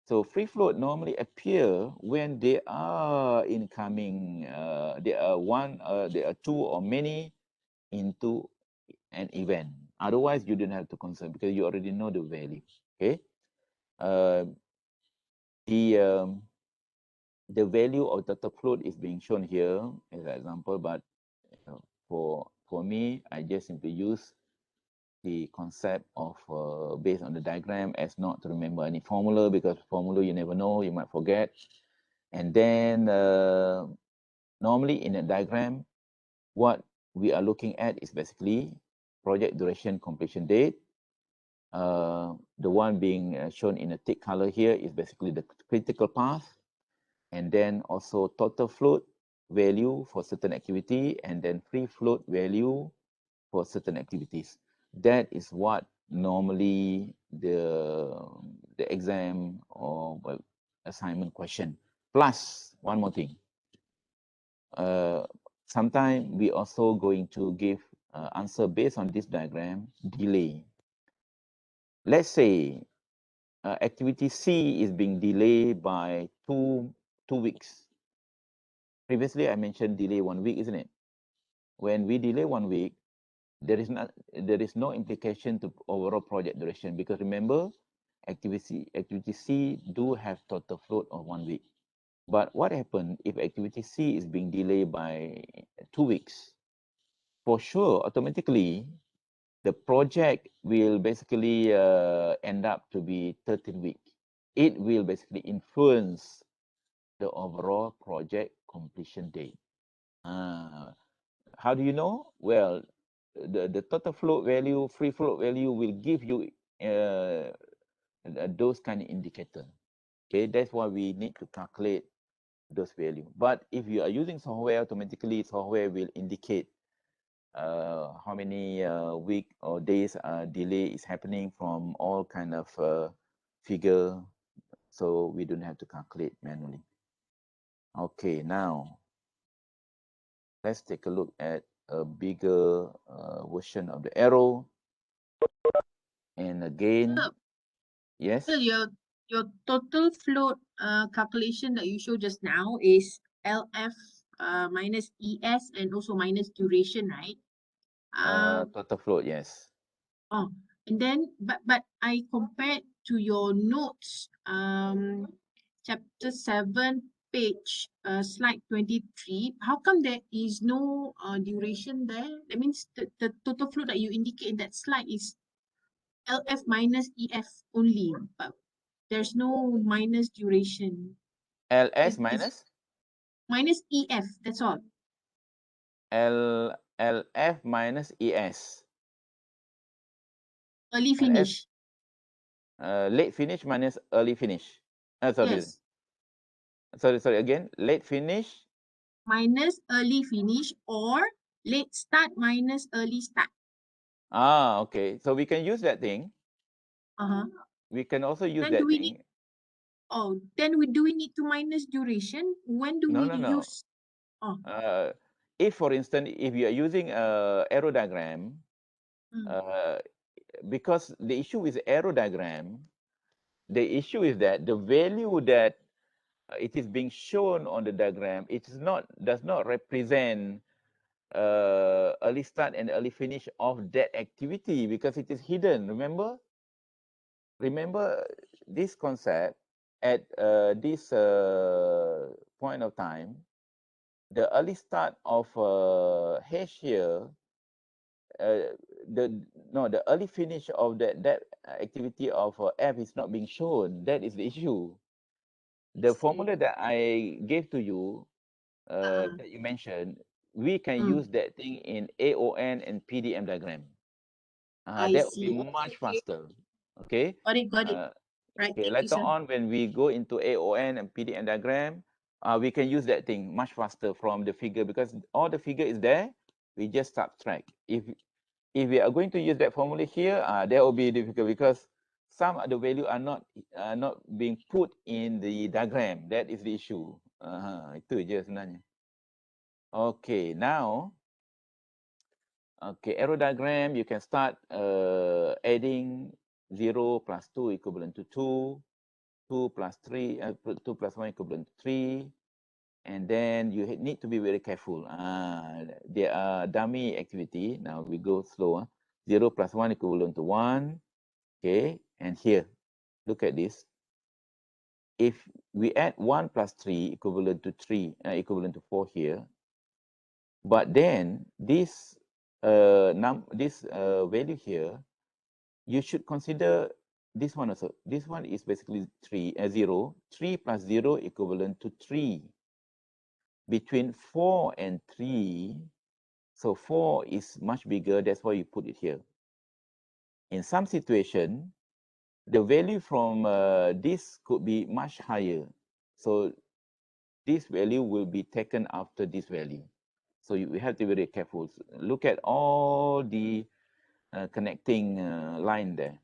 So free float normally appear when they are incoming, there are two or many into an event. Otherwise, you don't have to concern because you already know the value. Okay. The value of total float is being shown here as an example, but for me, I just simply use the concept of based on the diagram as not to remember any formula, because formula you never know, you might forget. And then normally in a diagram, what we are looking at is basically project duration, completion date. The one being shown in a thick color here is basically the critical path, and then also total float value for certain activity, and then free float value for certain activities. That is what normally the exam or assignment question. Plus one more thing. Sometimes we also going to give answer based on this diagram, delay. Let's say activity C is being delayed by two weeks. Previously, I mentioned delay 1 week, isn't it? When we delay 1 week, there is no implication to overall project duration, because remember, activity C do have total float of 1 week. But what happens if activity C is being delayed by 2 weeks? for sure, automatically, the project will basically end up to be 13 weeks. It will basically influence the overall project completion date. How do you know? Well, the total float value, free float value will give you those kind of indicator. Okay, that's why we need to calculate those value. But if you are using software, automatically software will indicate how many week or days delay is happening from all kind of figure, so we don't have to calculate manually. Okay, now let's take a look at a bigger version of the arrow. And again, yes. So your total float calculation that you showed just now is LF minus ES and also minus duration, right? Total float, yes. Oh, and then but I compared to your notes, chapter 7, page slide 23. How come there is no duration there? That means the total flow that you indicate in that slide is LF minus EF only, but there's no minus duration. LS It's minus? minus EF, that's all. LF minus ES. Early finish. Late finish minus early finish. Sorry. Yes. Sorry again. Late finish Minus early finish or late start minus early start. Okay. So we can use that thing. We can also use Then that do we thing. need, then do we need to minus duration? When do we No. use? If, for instance, if you are using a arrow diagram, because the issue with arrow diagram, the issue is that the value that it is being shown on the diagram, does not represent early start and early finish of that activity because it is hidden. Remember this concept at this point of time. The early start of H here, the early finish of that activity of F is not being shown. That is the issue. The formula that I gave to you, that you mentioned, we can use that thing in AON and PDM diagram. That would be much faster. Okay. Got it. Right. Okay. Later on, when we go into AON and PDM diagram, we can use that thing much faster from the figure because all the figure is there. We just subtract. If we are going to use that formula here, that will be difficult because some of the value are not being put in the diagram. That is the issue. Itu je sebenarnya. Okay, now, okay, arrow diagram, you can start adding 0 plus 2 equivalent to 2, 2 plus 3, 2 plus 1 equivalent to 3, and then you need to be very careful. There are dummy activity. Now we go slow. 0 plus 1 equivalent to 1. Okay, and here, look at this. If we add 1 plus 3 equivalent to 3, equivalent to 4 here, but then this value here, you should consider this one also. This one is basically 0. 3 plus 0 equivalent to 3. Between 4 and 3, so 4 is much bigger, that's why you put it here. In some situation, the value from this could be much higher. So this value will be taken after this value. So we have to be very careful. Look at all the connecting line there.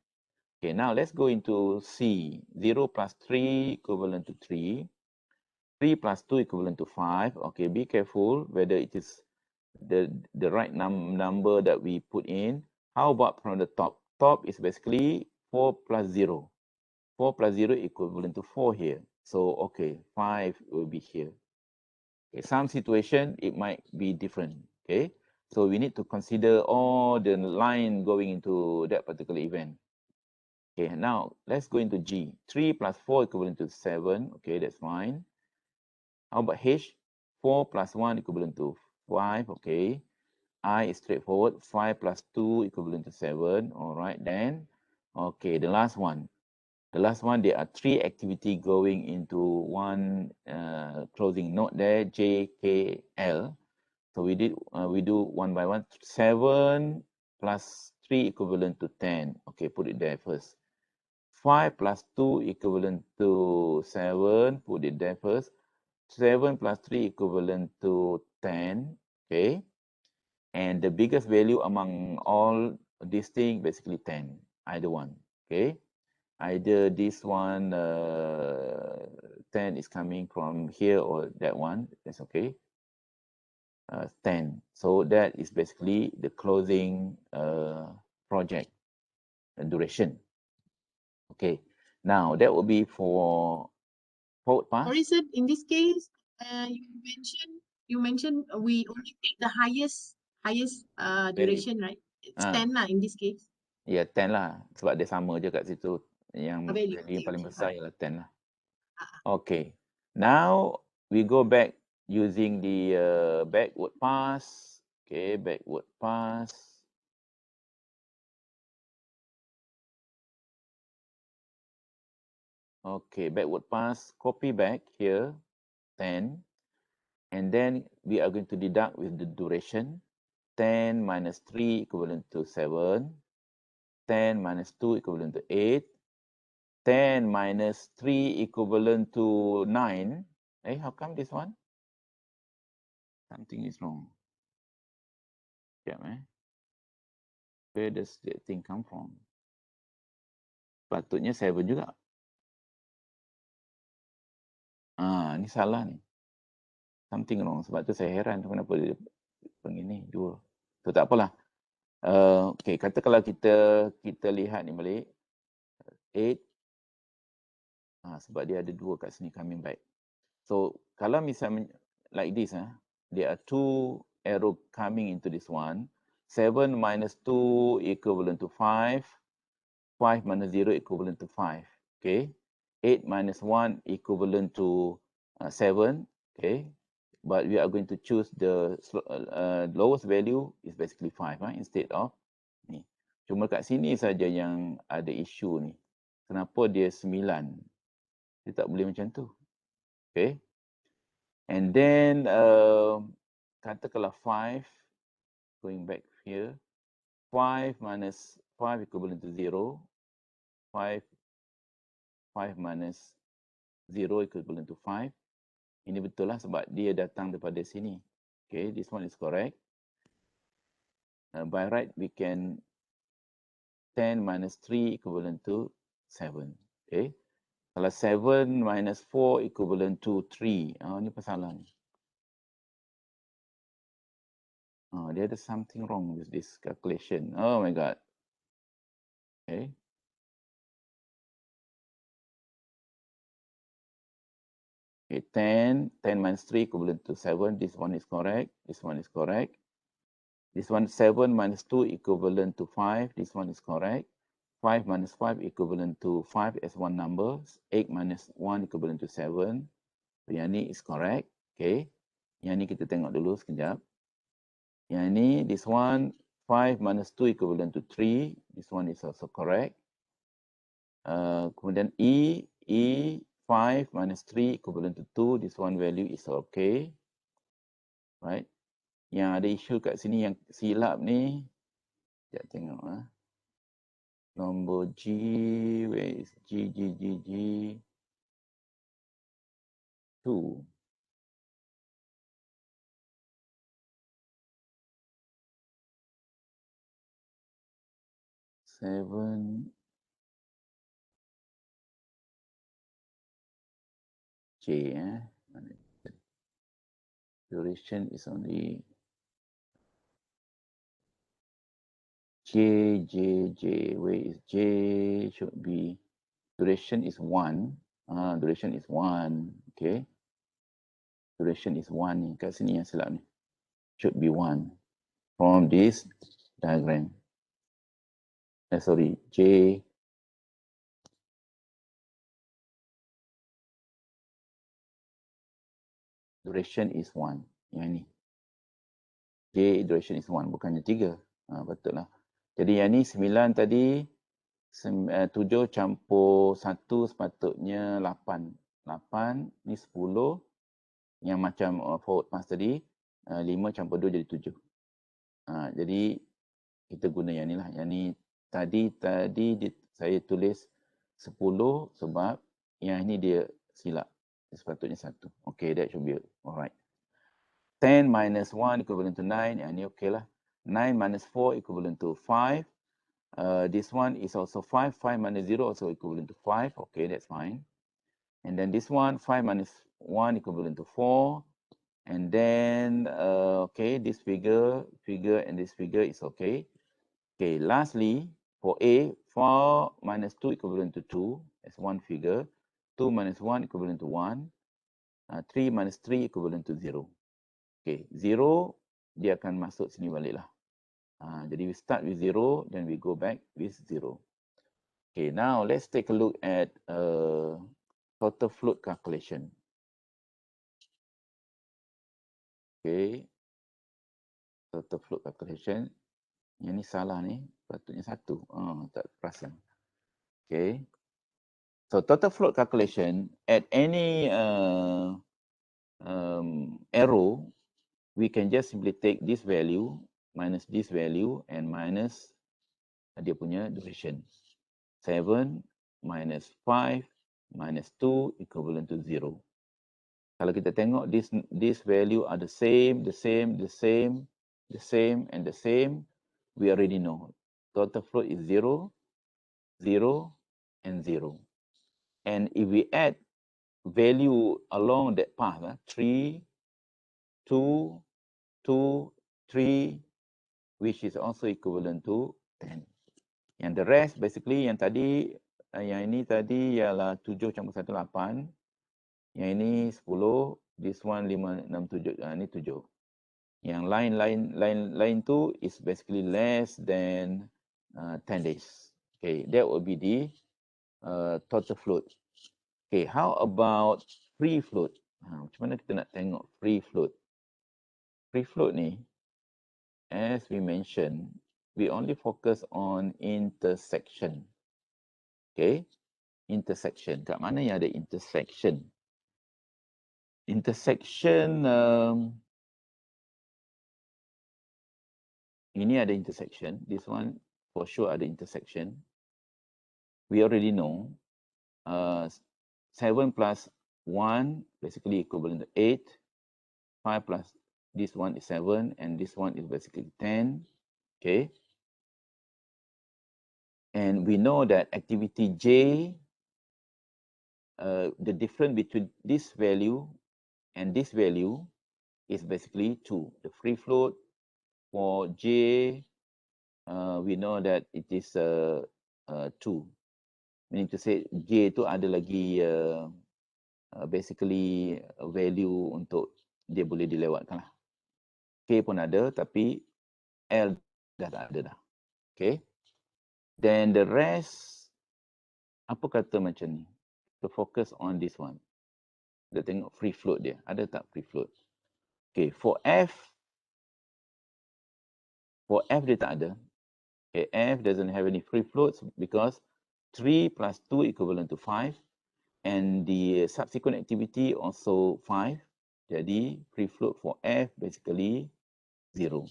Okay, now let's go into C. 0 plus 3 equivalent to 3. 3 plus 2 equivalent to 5. Okay, be careful whether it is the right number that we put in. How about from the top? Top is basically 4 plus 0. 4 plus 0 equivalent to 4 here. So, okay, 5 will be here. Okay, some situation, it might be different. Okay, so we need to consider all the line going into that particular event. Okay, now let's go into G. 3 plus 4 equivalent to 7. Okay, that's fine. How about H? 4 plus 1 equivalent to 5. Okay. I is straightforward. 5 plus 2 equivalent to 7. All right, then. Okay, the last one. The last one, there are 3 activity going into one closing node there, J, K, L. So we do one by one. 7 plus 3 equivalent to 10. Okay, put it there first. 5 plus 2 equivalent to 7. Put it there first. 7 plus 3 equivalent to 10. Okay. And the biggest value among all these things, basically 10. Either one. Okay. Either this one, 10 is coming from here or that one. That's okay. 10. So that is basically the closing project duration. Okay. Now that will be for forward pass. Sorry, sir. In this case, you mentioned we only take the highest Value. duration, right? It's 10 lah in this case. Ya, 10 lah. Sebab dia sama je kat situ. Yang Value. value yang paling Okay, besar fine. ialah 10 lah. Okay. Now we go back using the backward pass. Okay, backward pass. Okay, backward pass. Copy back here, 10. And then we are going to deduct with the duration. 10 minus 3 equivalent to 7. 10 minus 2 equivalent to 8. 10 minus 3 equivalent to 9. How come this one? Something is wrong. Sekejap, Where does that thing come from? Patutnya 7 juga. Ni salah ni. Something wrong. Sebab tu saya heran kenapa dia begini, 2. So tak apalah. Okay, kata kalau kita lihat ni balik. 8. Sebab dia ada 2 kat sini coming back. So kalau misalnya like this, there are 2 arrow coming into this one. 7 minus 2 equivalent to 5. 5 minus 0 equivalent to 5. Okay. 8 minus 1 equivalent to 7. Okay. But we are going to choose the lowest value is basically 5 instead of ni. Cuma kat sini saja yang ada isu ni. Kenapa dia 9? Dia tak boleh macam tu. Okay. And then katakanlah 5, going back here, 5 minus 5 equivalent to 0. 5 minus 0 equivalent to 5. Ini betul lah sebab dia datang daripada sini. Okay, this one is correct. By right, we can 10 minus 3 equivalent to 7. Okay. Kalau 7 minus 4 equivalent to 3. Ini persoalan. There is something wrong with this calculation. Oh my God. Okay. Okay, 10 minus 3 equivalent to 7. This one is correct. This one is correct. This one, 7 minus 2 equivalent to 5. This one is correct. 5 minus 5 equivalent to 5 as one number. 8 minus 1 equivalent to 7. So, yang ni is correct. Okay. Yang ni kita tengok dulu sekejap. Yang ni, this one, 5 minus 2 equivalent to 3. This one is also correct. Kemudian E, 5 minus 3 equivalent to 2. This one value is okay. Right. Yang ada isu kat sini yang silap ni. Sekejap tengok. Nombor G. Where is G. 2. Seven. J. Duration is only J. Where is J? Should be duration is 1. Duration is 1. Okay. Duration is 1 ni. Kat sini yang silap ni. Should be 1 from this diagram. Sorry, J. Duration is 1. Yang ni. J iteration is 1, bukannya 3. Betul lah. Jadi yang ni 9 tadi, 7 campur 1 sepatutnya 8. 8 ni 10. Yang macam forward pass tadi, 5 campur 2 jadi 7. Jadi kita guna yang ni lah. Yang ni tadi saya tulis 10 sebab yang ni dia silap. Sepatutnya 1. Okay, that should be alright. 10 minus 1 equivalent to 9. Yang ni okay lah. 9 minus 4 equivalent to 5. This one is also 5. 5 minus 0 also equivalent to 5. Okay, that's fine. And then this one, 5 minus 1 equivalent to 4. And then, okay, this figure and this figure is okay. Okay, lastly, for A, 4 minus 2 equivalent to 2. That's one figure. 2 minus 1 equivalent to 1. 3 minus 3 equivalent to 0. Okay, 0, dia akan masuk sini balik lah. Jadi we start with 0, then we go back with 0. Okay, now let's take a look at total float calculation. Okay, total float calculation. Yang ni salah ni, patutnya 1. Tak perasan. Okay. So total float calculation at any arrow, we can just simply take this value minus this value and minus dia punya duration. 7 minus 5 minus 2 equivalent to 0. Kalau kita tengok this value are the same, and the same, we already know total float is 0, 0, and 0. And if we add value along that path, 3, 2, 2, 3, which is also equivalent to 10. Yang the rest basically yang tadi, yang ini tadi ialah 7 campur 1, 8. Yang ini 10, this one 5, 6, 7, ini 7. Yang lain tu is basically less than 10 days. Okay, that would be the total float. Okay, how about free float? Macam mana kita nak tengok free float? Free float ni, as we mentioned, we only focus on intersection. Okay, intersection. Kat mana yang ada intersection? Intersection, ini ada intersection. This one for sure ada intersection. We already know 7 plus 1 basically equivalent to 8. 5 plus this one is 7 and this one is basically 10. Okay. And we know that activity J, the difference between this value and this value is basically 2. The free float for J, we know that it is 2. Meaning to say J itu ada lagi basically value untuk dia boleh dilewatkan lah. K pun ada tapi L dah tak ada dah. Okay. Then the rest, apa kata macam ni? To focus on this one. Kita tengok free float dia. Ada tak free float? Okay, for F dia tak ada. Okay, F doesn't have any free floats because 3 plus 2 equivalent to 5 and the subsequent activity also 5. Jadi free float for F basically 0.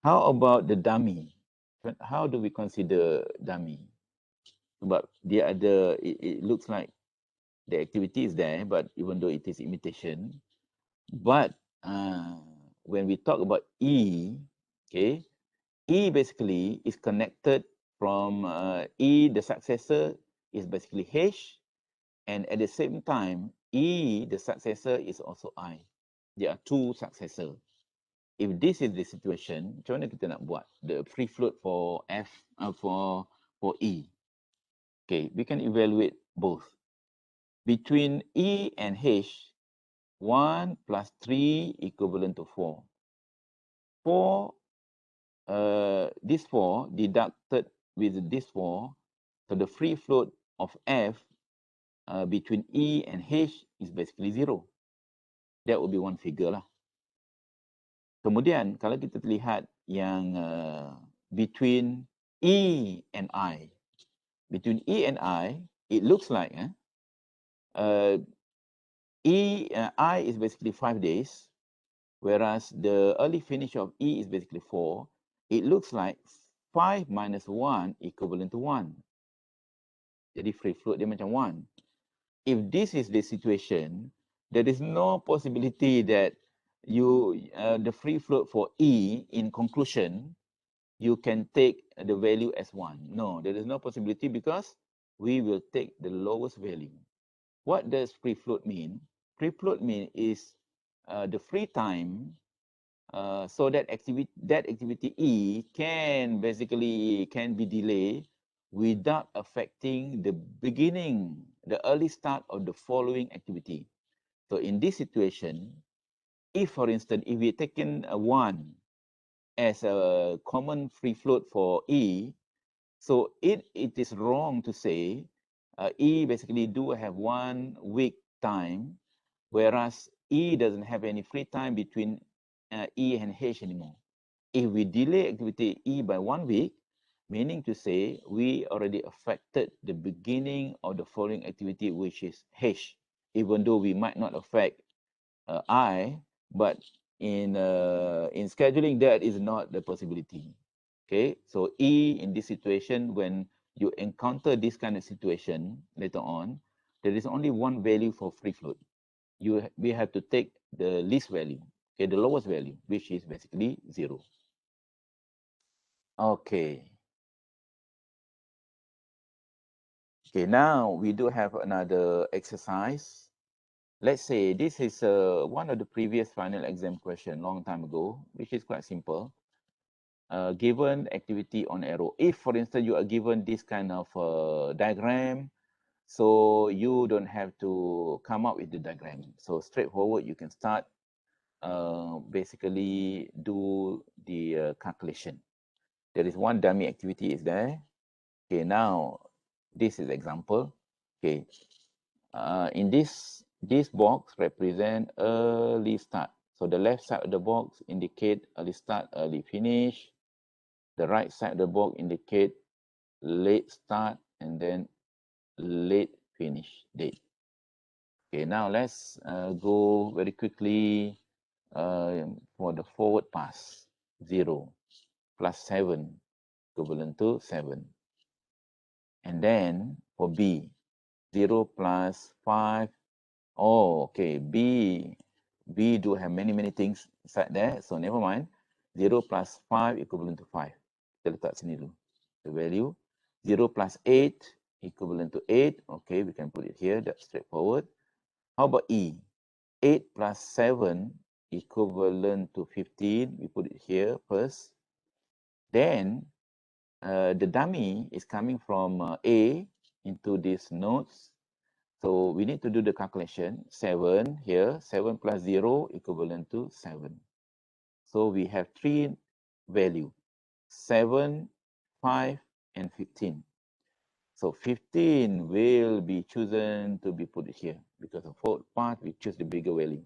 How about the dummy? How do we consider dummy? Sebab dia ada, it looks like the activity is there, but even though it is imitation, but when we talk about E, okay, E basically is connected from E, the successor is basically H, and at the same time, E, the successor is also I. There are two successors. If this is the situation, macam mana kita nak buat the free float for F, for E? Okay, we can evaluate both. Between E and H, 1 plus 3 equivalent to 4. 4, this 4 deducted with this 4, so the free float of F between E and H is basically 0. That would be one figure lah. Kemudian kalau kita lihat yang between E and I, between E and I, it looks like I is basically 5 days, whereas the early finish of E is basically 4. It looks like 5 minus 1 equivalent to 1. Jadi free float dia macam 1. If this is the situation, there is no possibility that the free float for E in conclusion, you can take the value as 1. No, there is no possibility because we will take the lowest value. What does free float mean? Free float mean is the free time, so that activity E can be delayed without affecting the beginning, the early start of the following activity. So in this situation, if for instance, if we taken a 1 as a common free float for E, so it is wrong to say E basically do have 1 week time, whereas E doesn't have any free time between E and H anymore. If we delay activity E by 1 week, meaning to say we already affected the beginning of the following activity, which is H, even though we might not affect I, but in scheduling, that is not the possibility. Okay, so E in this situation, when you encounter this kind of situation later on, there is only one value for free float. We have to take the least value, okay, the lowest value, which is basically 0. Okay. Okay, now we do have another exercise. Let's say this is one of the previous final exam question long time ago, which is quite simple. Given activity on arrow, if for instance you are given this kind of diagram, so you don't have to come up with the diagram. So straightforward, you can start basically do the calculation. There is one dummy activity is there. Okay, now this is example. Okay, in this box represent early start. So the left side of the box indicate early start, early finish. The right side of the box indicate late start and then late finish date. Okay, now let's go very quickly for the forward pass. 0 plus 7 equivalent to 7. And then for B, 0 plus 5. Oh, okay. B do have many things inside there. So never mind. 0 plus 5 equivalent to 5. Kita letak sini dulu. The value. 0 plus 8 equivalent to 8. Okay, we can put it here. That's straightforward. How about E? 8 plus 7 equivalent to 15. We put it here first. Then the dummy is coming from A into these nodes. So we need to do the calculation. 7 here, 7 plus 0 equivalent to 7. So we have 3 value, 7, 5, and 15. So 15 will be chosen to be put here because of fourth part, we choose the bigger value.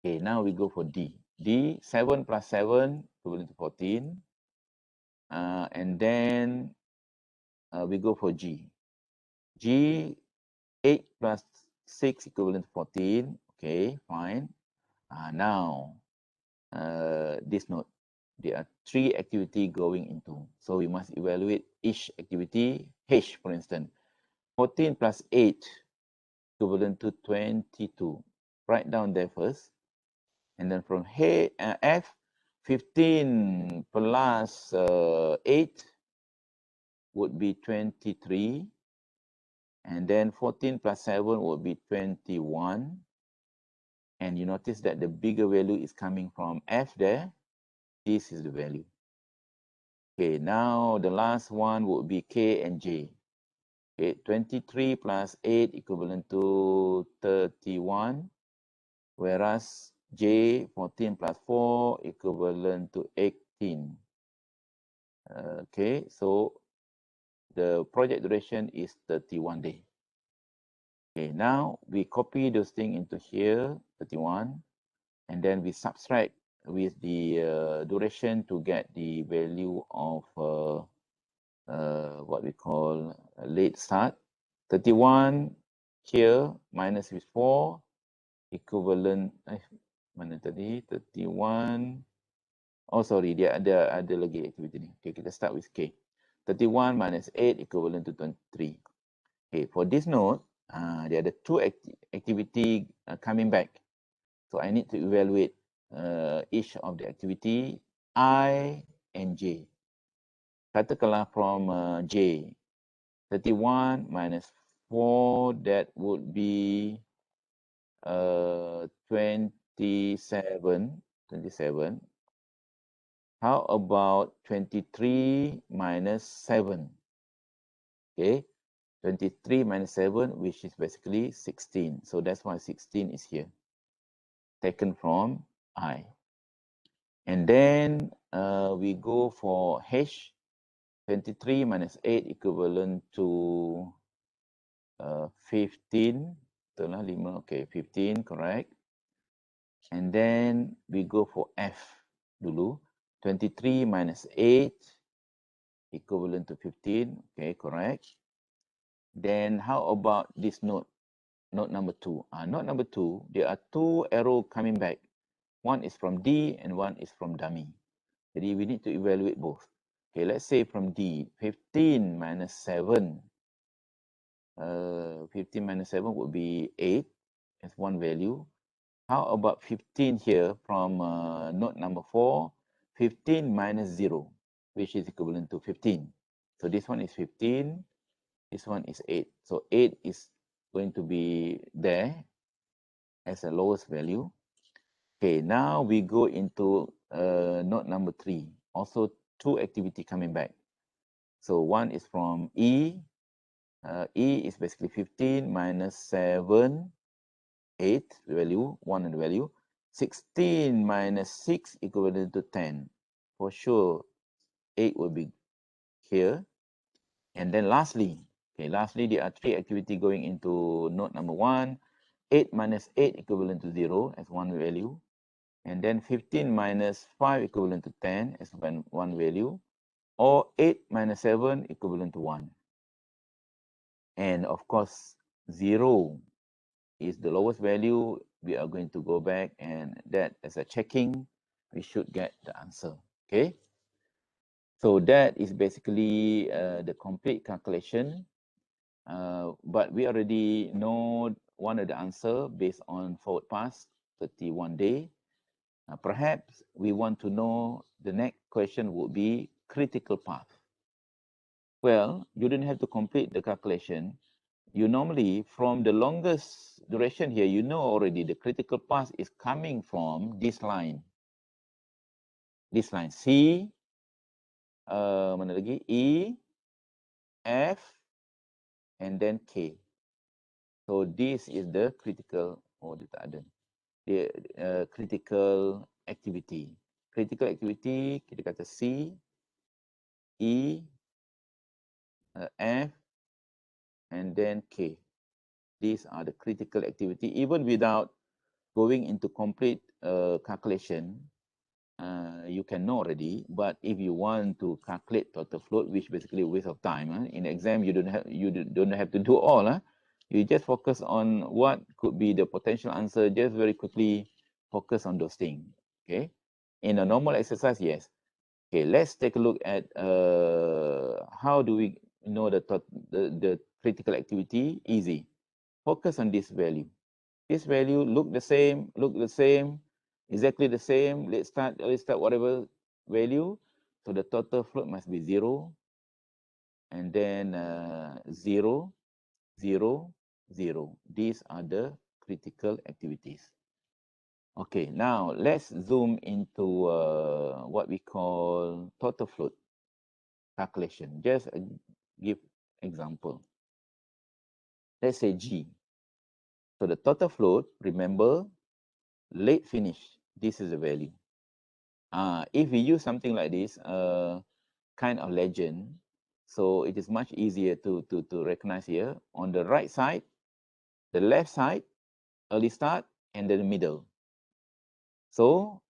Okay, now we go for D. D, 7 plus 7 equivalent to 14. And then we go for G. G, 8 plus 6 equivalent to 14. Okay, fine. Now, this note, there are 3 activity going into. So we must evaluate each activity. H, for instance, 14 plus 8 equivalent to 22. Write down there first. And then from F, 15 plus 8 would be 23. And then 14 plus 7 would be 21. And you notice that the bigger value is coming from F there. This is the value. Okay, now the last one would be K and J. Okay, 23 plus 8 equivalent to 31. Whereas J, 14 plus 4 equivalent to 18. Okay, so the project duration is 31 days. Okay, now we copy those things into here, 31. and then we subtract with the duration to get the value of what we call a late start. 31 here minus with 4 equivalent, mana tadi, 31, oh sorry, dia ada lagi aktiviti ni. Okay, kita start with K. 31 minus 8 equivalent to 23. Okay, for this node, there are two activity coming back. So I need to evaluate each of the activity, I and J. Katakanlah from J, 31 minus 4, that would be 27. How about 23 minus 7? Okay, 23 minus 7, which is basically 16. So that's why 16 is here, taken from I. And then we go for H, 23 minus 8 equivalent to 15. Betul lah, 5. Okay, 15, correct. And then we go for F dulu. 23 minus 8 equivalent to 15. Okay, correct. Then how about this node? Node number 2. Node number 2, there are two arrows coming back. One is from D and one is from dummy. Jadi we need to evaluate both. Okay, let's say from D, 15 minus 7. 15 minus 7 would be 8 as one value. How about 15 here from node number 4? 15 minus 0, which is equivalent to 15. So this one is 15, this one is 8. So 8 is going to be there as a lowest value. Okay, now we go into node number 3. Also two activity coming back. So one is from E. E is basically 15 minus 7, 8 value, 1 and the value. 16 minus 6 equivalent to 10. For sure, 8 will be here. And then lastly, there are three activity going into node number 1. 8 minus 8 equivalent to 0 as one value. And then 15 minus 5 equivalent to 10 as one value. Or 8 minus 7 equivalent to 1. And of course, 0 is the lowest value. We are going to go back, and that as a checking, we should get the answer. Okay. So that is basically the complete calculation. But we already know one of the answer based on forward pass, 31 day. Perhaps we want to know the next question would be critical path. Well, you don't have to complete the calculation. You normally, from the longest duration here, you know already the critical path is coming from this line. This line, C, mana lagi? E, F, and then K. So this is the critical, dia tak ada. The critical activity. Critical activity, kita kata C, E, F, and then K. These are the critical activity. Even without going into complete calculation, you can know already. But if you want to calculate total float, which basically a waste of time, in exam you don't have to do all. You just focus on what could be the potential answer. Just very quickly focus on those things. Okay. In a normal exercise, yes. Okay, let's take a look at how do we know the critical activity. Easy. Focus on this value. This value look the same, exactly the same. Let's start, whatever value. So the total float must be 0. And then 0, 0, 0. These are the critical activities. Okay, now let's zoom into what we call total float calculation. Just give example. Let's say G. So the total float, remember, late finish, this is the value. If we use something like this, kind of legend, so it is much easier to recognize here. On the right side, the left side, early start, and then the middle. So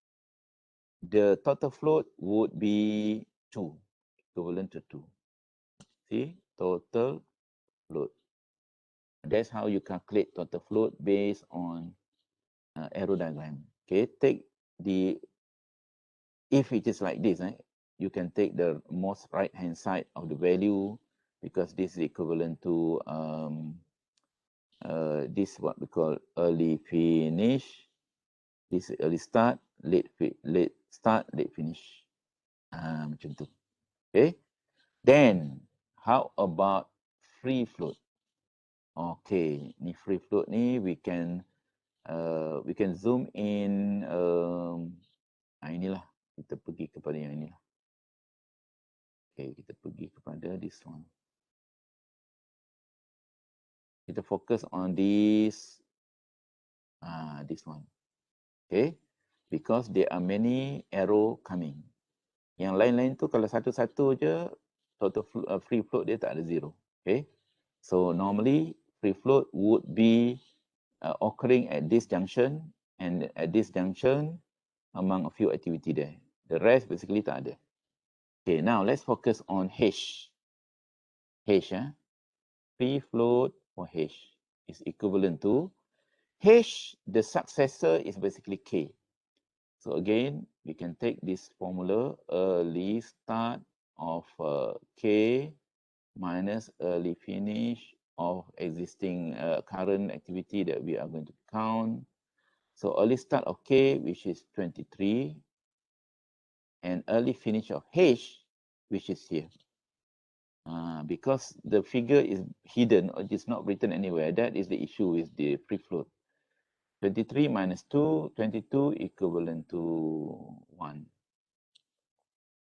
the total float would be 2, equivalent to 2. See, total float. That's how you calculate total float based on arrow diagram. Okay, take the, if it is like this, you can take the most right hand side of the value, because this is equivalent to this what we call early finish. This is early start, late start, late finish. Macam tu. Okay. Then how about free float? Okay, ni free float ni we can zoom in. Inilah kita pergi kepada yang inilah. Okay, kita pergi kepada this one. Kita fokus on this one. Okay, because there are many arrow coming. Yang lain-lain tu kalau satu-satu je, total free float dia tak ada 0. Okay, so normally free float would be occurring at this junction and at this junction among a few activity there. The rest basically tak ada. Okay, now let's focus on H. H, free float for H is equivalent to H, the successor is basically K. So again, we can take this formula, early start of K minus early finish of existing current activity that we are going to count. So early start of K, which is 23, and early finish of H, which is here. Because the figure is hidden or it is not written anywhere, that is the issue with the free float. 23 minus 2, 22 equivalent to 1.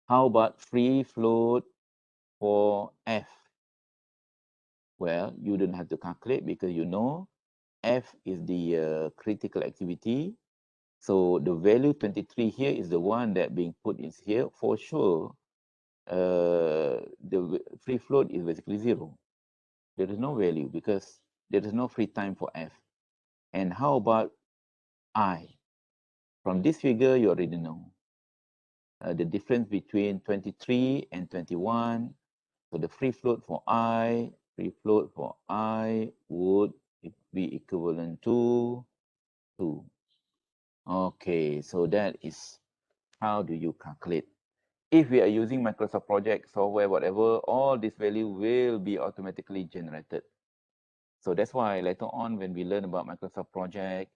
How about free float for F? Well, you don't have to calculate because you know F is the critical activity. So the value 23 here is the one that being put in here. For sure, the free float is basically 0. There is no value because there is no free time for F. And how about I? From this figure, you already know the difference between 23 and 21. So the free float for I would be equivalent to 2. Okay, so that is how do you calculate. If we are using Microsoft Project, software, whatever, all this value will be automatically generated. So that's why later on when we learn about Microsoft Project,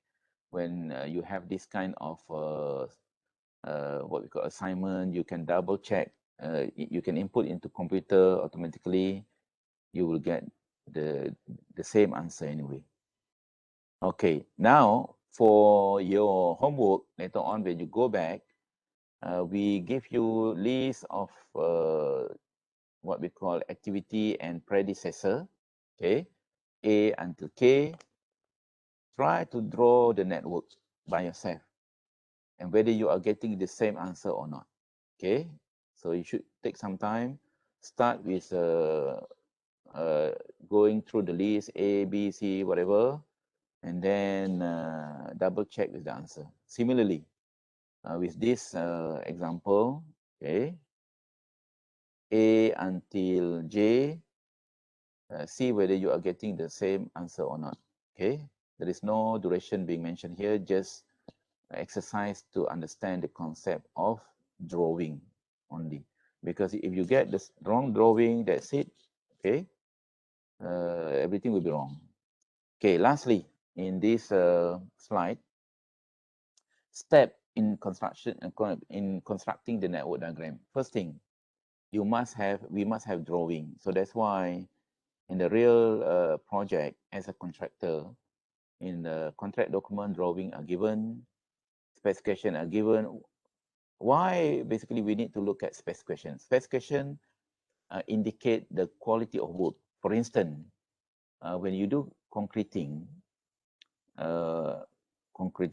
when you have this kind of what we call assignment, you can double check. You can input into computer automatically. You will get the same answer anyway. Okay, now for your homework later on when you go back, we give you list of what we call activity and predecessor. Okay, A until K. Try to draw the network by yourself and whether you are getting the same answer or not. Okay, so you should take some time. Start with going through the list A, B, C, whatever, and then double check with the answer. Similarly, with this example, okay, A until J, see whether you are getting the same answer or not. Okay, there is no duration being mentioned here, just exercise to understand the concept of drawing only. Because if you get the wrong drawing, that's it. Okay, everything will be wrong. Okay, lastly, in this slide, step in construction in constructing the network diagram. First thing, we must have drawing. So that's why in the real project as a contractor, in the contract document, drawing are given, specification are given. Why basically we need to look at specification? Specification indicate the quality of work. For instance, when you do concreting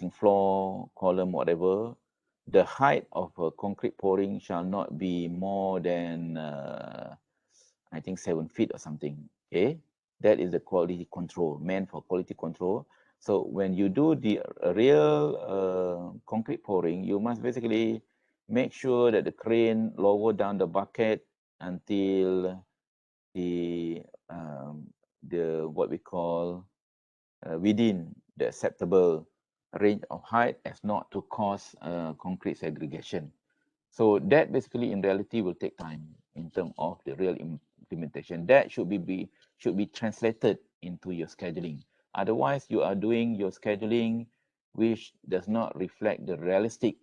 floor, column, whatever, the height of concrete pouring shall not be more than I think 7 feet or something. Okay, that is the quality control, meant for quality control. So when you do the real concrete pouring, you must basically make sure that the crane lower down the bucket until the what we call within the acceptable range of height, as not to cause concrete segregation. So that basically in reality will take time in terms of the real implementation. That should be translated into your scheduling. Otherwise, you are doing your scheduling which does not reflect the realistic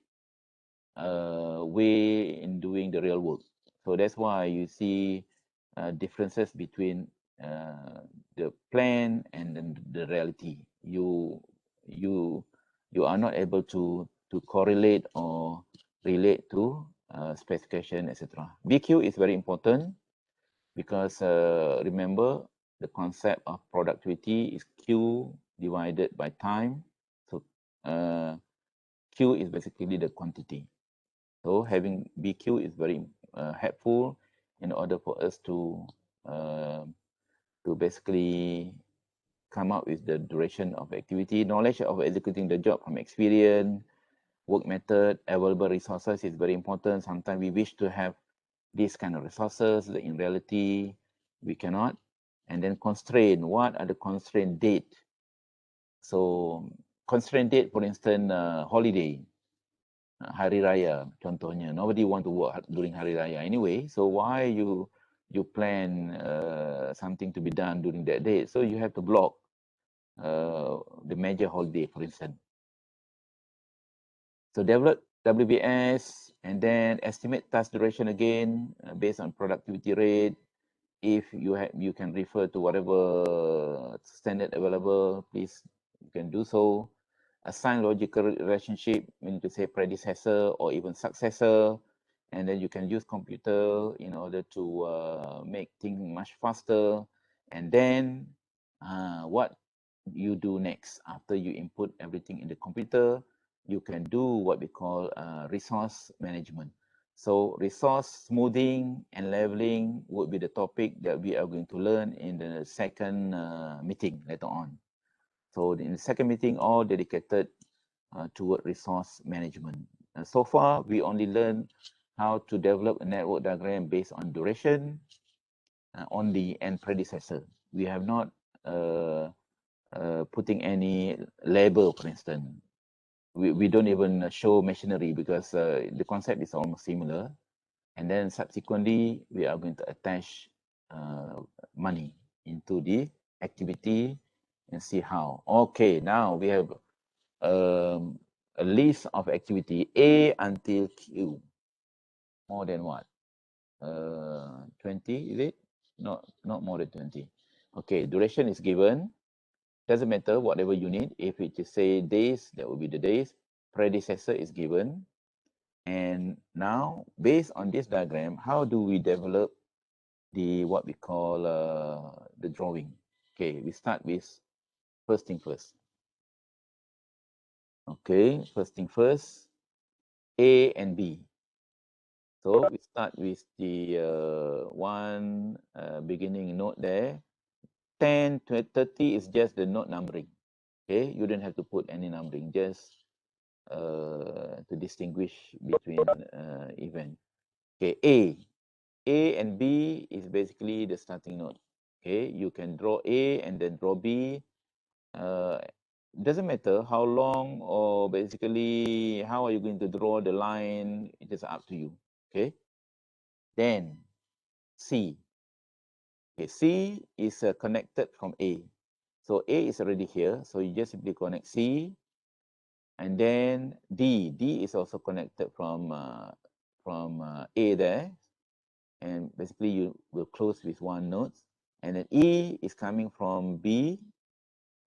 way in doing the real work. So that's why you see differences between the plan and then the reality. You are not able to correlate or relate to specification, etc. BQ is very important because remember the concept of productivity is Q divided by time. So Q is basically the quantity. So having BQ is very helpful in order for us to basically come up with the duration of activity, knowledge of executing the job from experience, work method, available resources is very important. Sometimes we wish to have these kind of resources, but in reality, we cannot. And then constraint, what are the constraint date? So constraint date, for instance, holiday, Hari Raya, contohnya. Nobody want to work during Hari Raya anyway. So why you plan something to be done during that day? So you have to block the major holiday, for instance. So develop WBS and then estimate task duration again based on productivity rate. If you can refer to whatever standard available, please you can do so. Assign logical relationship, meaning to say predecessor or even successor, and then you can use computer in order to make things much faster. And then what you do next after you input everything in the computer, you can do what we call resource management. So resource smoothing and leveling would be the topic that we are going to learn in the second meeting later on. So in the second meeting, all dedicated toward resource management. So far, we only learned how to develop a network diagram based on duration only and predecessor. We have not putting any label, for instance. We don't even show machinery because the concept is almost similar. And then subsequently, we are going to attach money into the activity and see how. Okay, now we have a list of activity A until Q. More than what? 20, is it? Not more than 20. Okay, duration is given. Doesn't matter whatever you need. If it just say days, that will be the days. Predecessor is given. And now, based on this diagram, how do we develop the what we call the drawing? Okay, we start with first thing first. Okay, first thing first, A and B. So we start with the one beginning note there. 10 to 30 is just the note numbering. Okay, you don't have to put any numbering, just to distinguish between event. Okay, A and B is basically the starting node. Okay, you can draw A and then draw B. Doesn't matter how long or basically how are you going to draw the line, it is up to you. Okay, then C. Okay, C is connected from A. So A is already here, so you just simply connect C. And then D is also connected from A there. And basically you will close with one node. And then E is coming from B.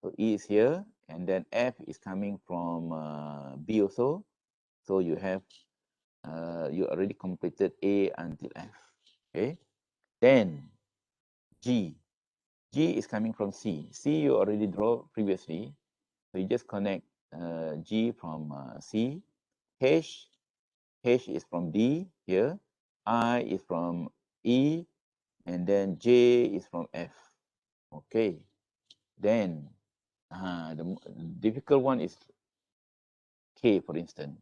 So E is here. And then F is coming from B also. So you have, you already completed A until F. Okay. Then G. G is coming from C. C you already draw previously. So you just connect G from C. H is from D here. I is from E. And then J is from F. Okay. Then The difficult one is K, for instance.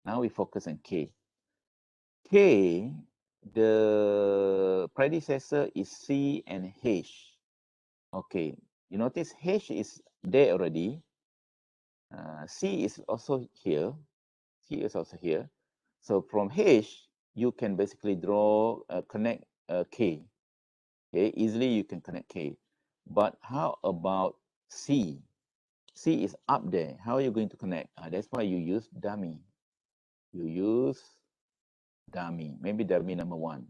Now we focus on K. K, the predecessor is C and H. Okay, you notice H is there already. C is also here. C is also here. So from H, you can basically draw, connect K. Okay, easily you can connect K. But how about C? C is up there. How are you going to connect? That's why you use dummy. You use dummy, maybe dummy number 1.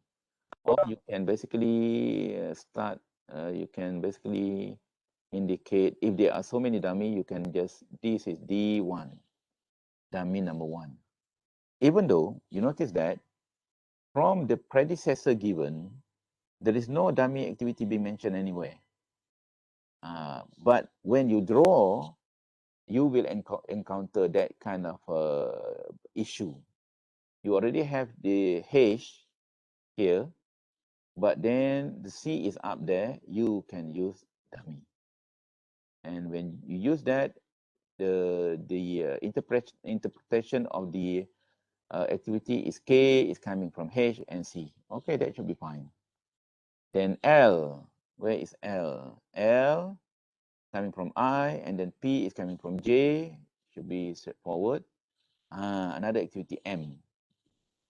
Or you can basically start, you can basically indicate, if there are so many dummy, you can just, this is D1, dummy number 1. Even though you notice that from the predecessor given, there is no dummy activity being mentioned anywhere. But when you draw, you will encounter that kind of issue. You already have the H here, but then the C is up there, you can use dummy. And when you use that, the interpretation of the activity is K is coming from H and C. Okay, that should be fine. Then L, where is L? L coming from I, and then P is coming from J, should be straightforward. Another activity M,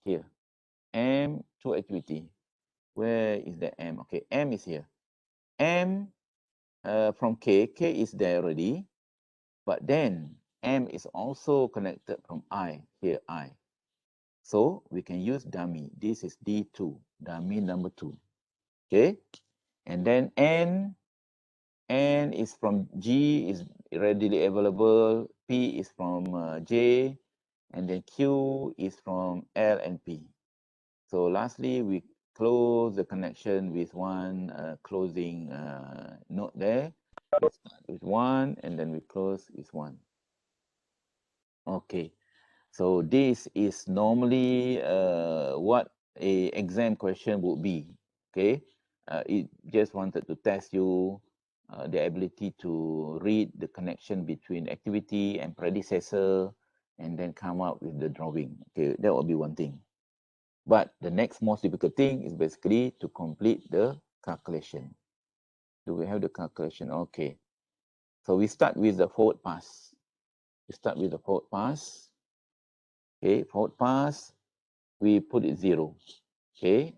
here. M, 2 activity. Where is the M? Okay, M is here. M from K is there already, but then M is also connected from I, here I. So we can use dummy. This is D2, dummy number 2. Okay, and then N is from G, is readily available. P is from J, and then Q is from L and P. So lastly, we close the connection with one closing note there. We start with 1, and then we close with 1. Okay, so this is normally what a exam question would be. Okay, it just wanted to test you the ability to read the connection between activity and predecessor, and then come up with the drawing. Okay, that will be one thing. But the next most difficult thing is basically to complete the calculation. Do we have the calculation? Okay. So we start with the forward pass. We start with the forward pass. Okay, forward pass, we put it 0. Okay,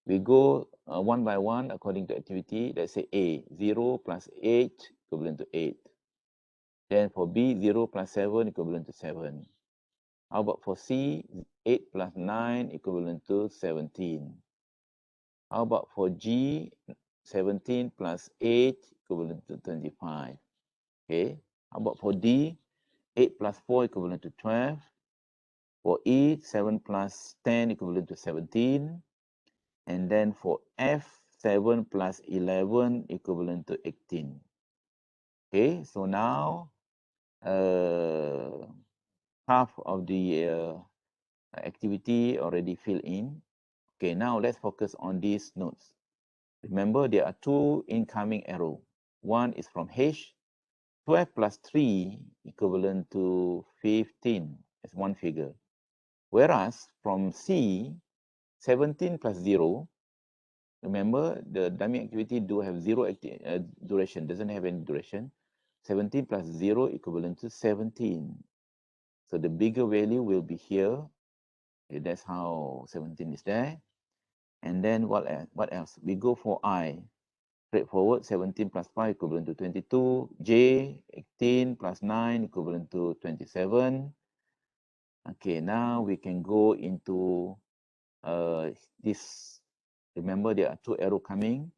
we go one by one according to activity. Let's say A, 0 plus 8 equivalent to 8. Then for B, 0 plus 7 equivalent to 7. How about for C, 8 plus 9 equivalent to 17. How about for G, 17 plus 8 equivalent to 25. Okay. How about for D, 8 plus 4 equivalent to 12. For E, 7 plus 10 equivalent to 17. And then for F, 7 plus 11 equivalent to 18. Okay, so now half of the activity already filled in. Okay, now let's focus on these nodes. Remember, there are 2 incoming arrows. One is from H, 12 plus 3 equivalent to 15. It's one figure. Whereas from C, 17 plus 0, remember the dummy activity do have 0 duration, doesn't have any duration. 17 plus 0 equivalent to 17. So the bigger value will be here. Okay, that's how 17 is there. And then what else? We go for I. Straightforward, 17 plus 5 equivalent to 22. J, 18 plus 9 equivalent to 27. Okay, now we can go into this. Remember, there are 2 arrows coming.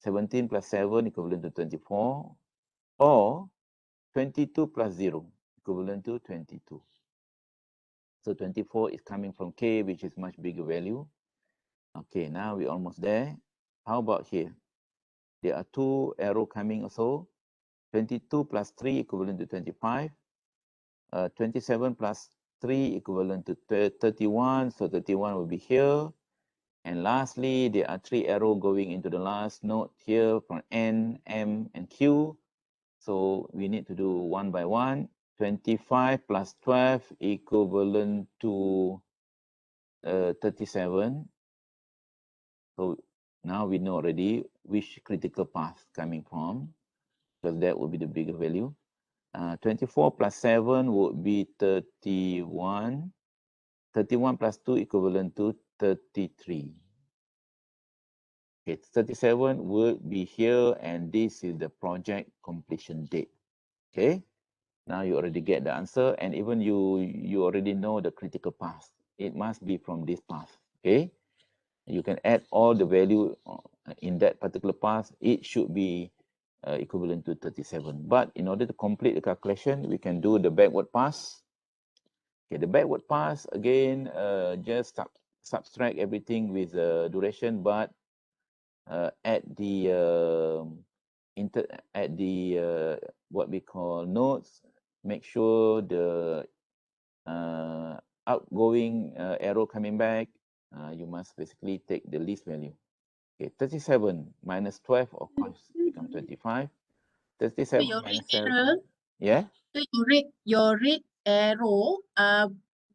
17 plus 7 equivalent to 24. Or 22 plus 0 equivalent to 22. So 24 is coming from K, which is much bigger value. Okay, now we're almost there. How about here? There are 2 arrows coming also. 22 plus 3 equivalent to 25. 27 plus 3 equivalent to 31. So 31 will be here. And lastly, there are 3 arrows going into the last node here from N, M, and Q. So we need to do one by one. 25 plus 12 equivalent to 37. So now we know already which critical path coming from, because that would be the bigger value. 24 plus 7 would be 31. 31 plus 2 equivalent to 33. Okay, 37 would be here, and this is the project completion date. Okay, now you already get the answer, and even you already know the critical path. It must be from this path. Okay, you can add all the value in that particular path. It should be equivalent to 37. But in order to complete the calculation, we can do the backward pass. Okay, the backward pass again, just subtract everything with duration, but at the what we call nodes, make sure the outgoing arrow coming back, you must basically take the least value. Okay, 37 minus 12, of course, become 25. 37 your minus red 7. arrow, Yeah? so your red arrow,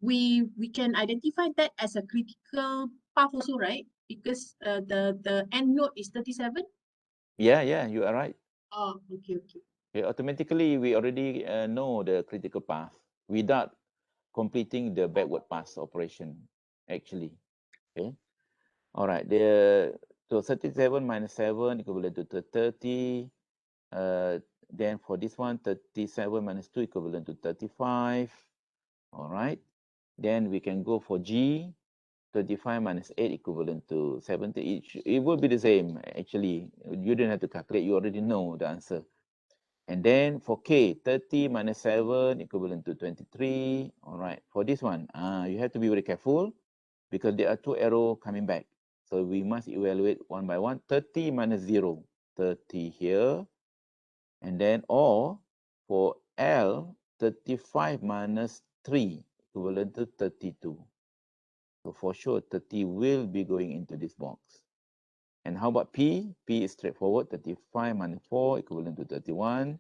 we can identify that as a critical path also, right? Because the end node is 37. Yeah, you are right. Oh, okay. Okay, automatically, we already know the critical path without completing the backward pass operation, actually. Okay. All right. So 37 minus 7 equivalent to 30. Then for this one, 37 minus 2 equivalent to 35. All right. Then we can go for G. 35 minus 8 equivalent to 70. It will be the same, actually. You don't have to calculate. You already know the answer. And then for K, 30 minus 7 equivalent to 23. All right. For this one, you have to be very careful because there are two arrows coming back. So we must evaluate one by one. 30 minus 0, 30 here. And then or for L, 35 minus 3 equivalent to 32. So for sure, 30 will be going into this box. And how about P? P is straightforward. 35 minus 4 equivalent to 31.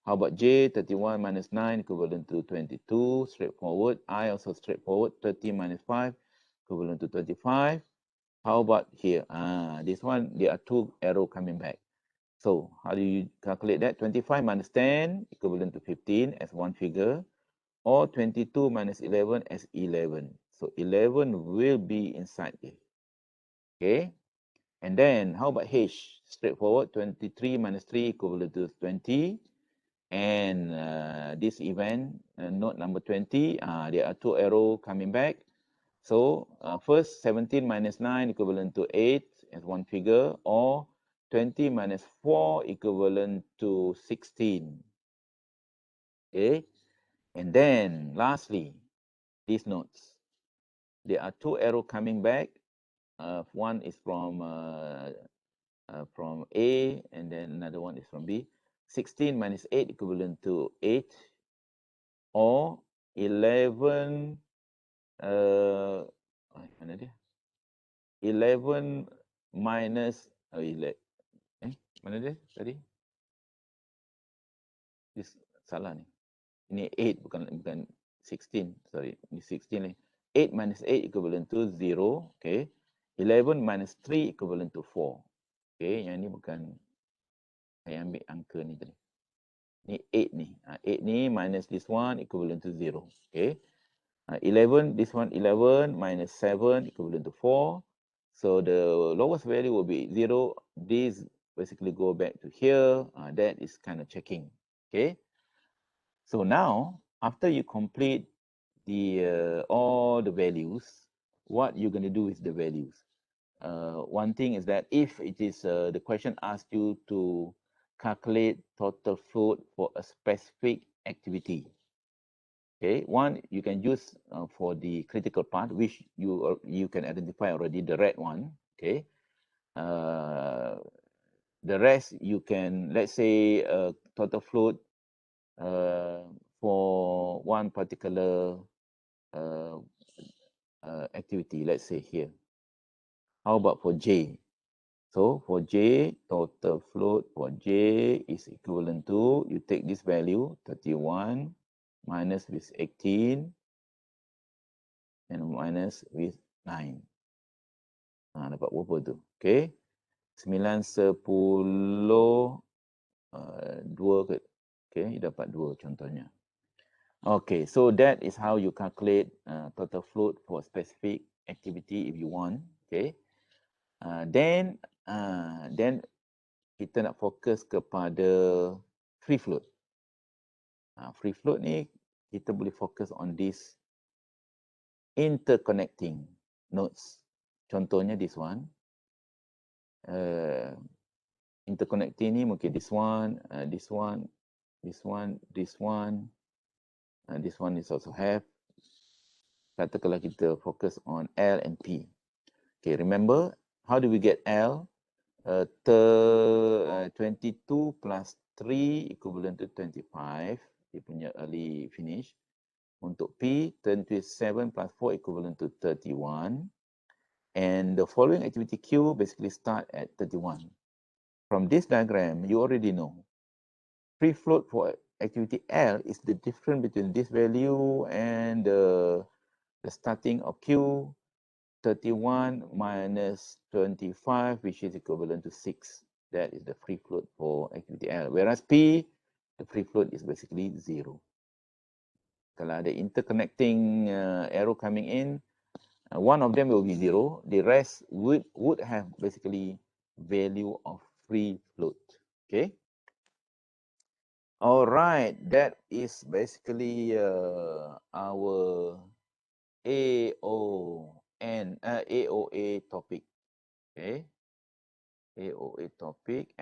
How about J? 31 minus 9 equivalent to 22. Straightforward. I also straightforward. 30 minus 5 equivalent to 35. How about here? This one, there are two arrows coming back. So how do you calculate that? 25 minus 10 equivalent to 15 as one figure, or 22 minus 11 as 11. So 11 will be inside here. Okay. And then how about H? Straightforward. 23 minus 3 equivalent to 20. And this event, note number 20, there are two arrows coming back. So first, 17 minus 9 equivalent to 8 as one figure, or 20 minus 4 equivalent to 16. Okay. And then lastly, these notes. There are two arrows coming back. One is from A, and then another one is from B. 16 minus 8 equivalent to 8, or 11, mana dia? 11 minus, mana dia tadi? This salah ni. Ini 8, bukan 16, sorry. Ini 16 ni. 8 minus 8 equivalent to 0, okay. 11 minus 3 equivalent to 4. Okay, yang ni bukan, saya ambil angka ni tadi. Ni 8 ni. 8 ni minus this one equivalent to 0. Okay. 11, this one 11 minus 7 equivalent to 4. So the lowest value will be 0. These basically go back to here. That is kind of checking. Okay. So now, after you complete the all the values, what you're going to do with the values? One thing is that if it is the question asked you to calculate total float for a specific activity, okay, one you can use for the critical part, which you can identify already, the red one, okay. The rest you can, let's say, total float for one particular activity, let's say here. How about for J? So for J, total float for J is equivalent to, you take this value, 31 minus with 18 and minus with 9. Dapat berapa tu? Okay. 9, 10, 2 ke? Okay, dapat 2 contohnya. Okay, so that is how you calculate total float for specific activity if you want. Okay. Then kita nak fokus kepada free float. Free float ni kita boleh fokus on this interconnecting nodes. Contohnya this one. Interconnecting ni mungkin this one, this one, this one, this one. This one is also have. Katakanlah kita fokus on L and P. Okay, remember how do we get L? 22 plus 3 equivalent to 25. Dia punya early finish. Untuk P, 27 plus 4 equivalent to 31. And the following activity Q basically start at 31. From this diagram, you already know. Free float for activity L is the difference between this value and the starting of Q, 31 minus 25, which is equivalent to 6. That is the free float for activity L. Whereas P, the free float is basically 0. Kalau ada interconnecting arrow coming in, one of them will be 0. The rest would have basically value of free float. Okay. All right, that is basically our AOA topic. Okay, AOA topic.